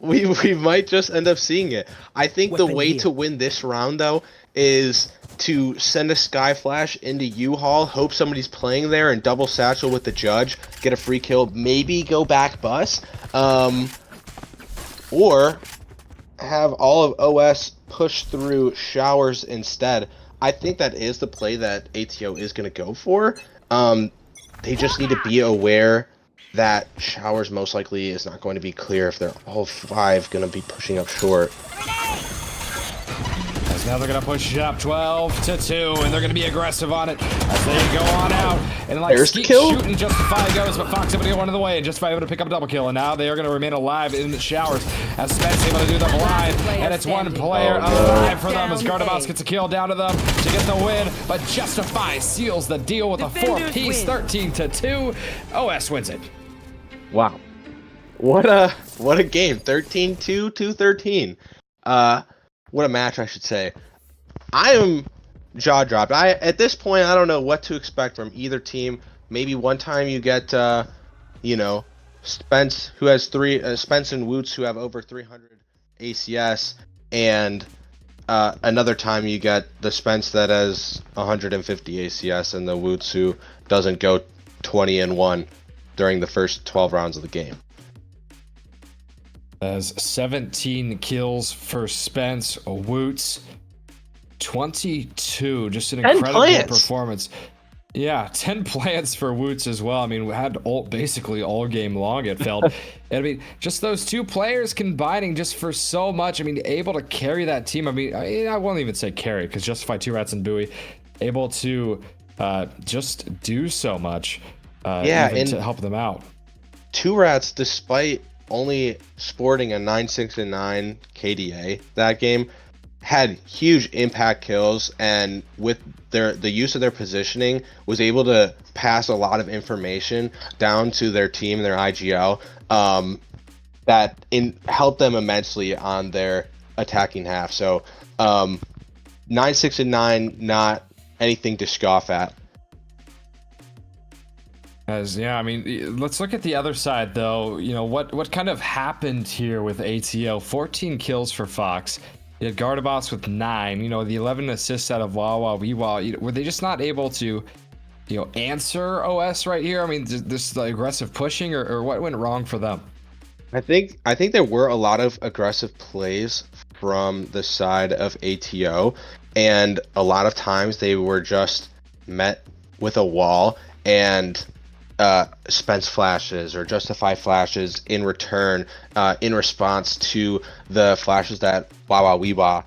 We might just end up seeing it. I think the way to win this round though is to send a Sky Flash into U-Haul, hope somebody's playing there, and double satchel with the Judge, get a free kill, maybe go back bus, or have all of OS push through showers instead. I think that is the play that ATO is going to go for. They just need to be aware that showers most likely is not going to be clear if they're all 5 going to be pushing up short. As now they're going to push it up 12-2, and they're going to be aggressive on it as they go on out. And like There's the kill. Shooting, Justify goes, but Fox able to get one of the way, and Justify able to pick up a double kill. And now they are going to remain alive in the showers as Spence able to do the blind. And it's one player alive for them as GarrDeBos gets a kill down to them to get the win. But Justify seals the deal with a 4-piece 13-2. OS wins it. Wow. What a game. 13-2, 2-13. What a match, I should say. I am jaw-dropped. At this point, I don't know what to expect from either team. Maybe one time you get, Spence, who has Spence and Woots, who have over 300 ACS, and another time you get the Spence that has 150 ACS, and the Woots who doesn't go 20-1 during the first 12 rounds of the game. As 17 kills for Spence, Woots 22, just an incredible performance. Yeah, 10 plants for Woots as well. I mean, we had basically all game long, it felt. And I mean, just those two players combining just for so much. I mean, able to carry that team. I mean, I won't even say carry, because Justify 2 Rats and Bowie able to just do so much and to help them out. 2 Rats, despite only sporting a 9-6-9 KDA that game, had huge impact kills, and with the use of their positioning was able to pass a lot of information down to their team, their IGL, that helped them immensely on their attacking half. So 9-6-9, not anything to scoff at. Yeah, I mean, let's look at the other side, though. You know, what kind of happened here with ATO? 14 kills for Fox. You had GarrDeBos with 9. You know, the 11 assists out of Weewa. Were they just not able to, answer OS right here? I mean, this aggressive pushing, or what went wrong for them? I think there were a lot of aggressive plays from the side of ATO, and a lot of times they were just met with a wall and Spence flashes or Justify flashes in return, in response to the flashes that Weewa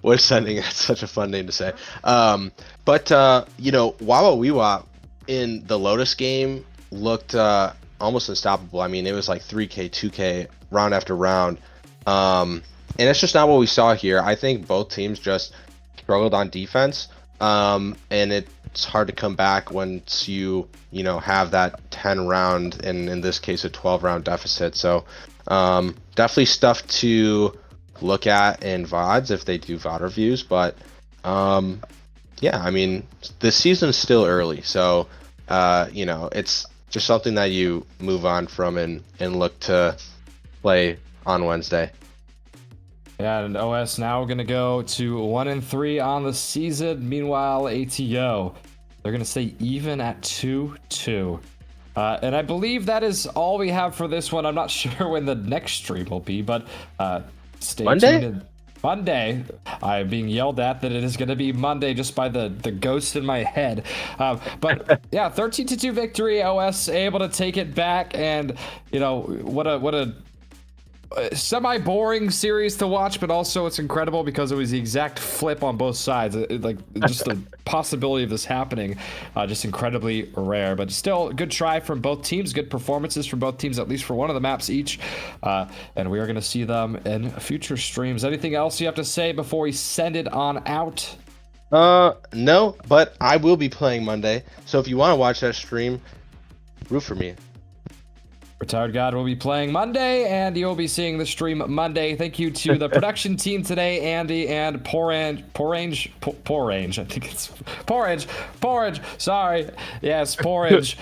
was sending. It's such a fun name to say. But Weewa in the Lotus game looked almost unstoppable. I mean, it was like 3K, 2K, round after round. And it's just not what we saw here. I think both teams just struggled on defense. And it's hard to come back once you have that 10 round, and in this case a 12 round deficit. So definitely stuff to look at in VODs if they do VOD reviews. But yeah, I mean, the season's still early, so it's just something that you move on from and look to play on Wednesday. Yeah, and OS now going to go to 1-3 on the season. Meanwhile, ATO, they're going to stay even at 2-2. And I believe that is all we have for this one. I'm not sure when the next stream will be, but stay tuned. Monday. I'm being yelled at that it is going to be Monday just by the ghost in my head. But yeah, 13-2 victory. OS able to take it back, and what a semi-boring series to watch, but also it's incredible because it was the exact flip on both sides. Just the possibility of this happening, just incredibly rare. But still, good try from both teams, good performances from both teams, at least for one of the maps each. And we are going to see them in future streams. Anything else you have to say before we send it on out? No, but I will be playing Monday. So if you want to watch that stream, root for me. RetiredGod will be playing Monday, and you'll be seeing the stream Monday. Thank you to the production team today, Andy and Pourange. I think it's Pourange. Sorry, yes, Pourange.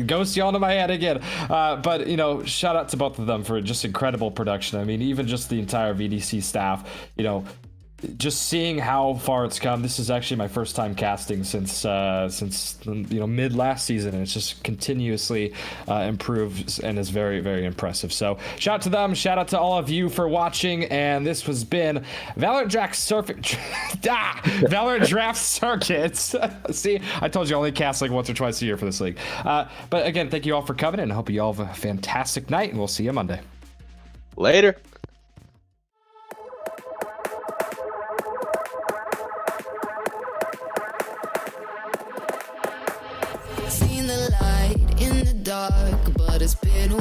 Ghost yawned in my head again. But you know, shout out to both of them for just incredible production. I mean, even just the entire VDC staff. You know, just seeing how far it's come. This is actually my first time casting since mid last season, and it's just continuously improved and is very, very impressive. So shout out to them, shout out to all of you for watching, and this has been Valorant Draft Circuits. See, I told you I only cast like once or twice a year for this league. But again, thank you all for coming, and I hope you all have a fantastic night, and we'll see you Monday. Later. Seen the light in the dark, but it's been a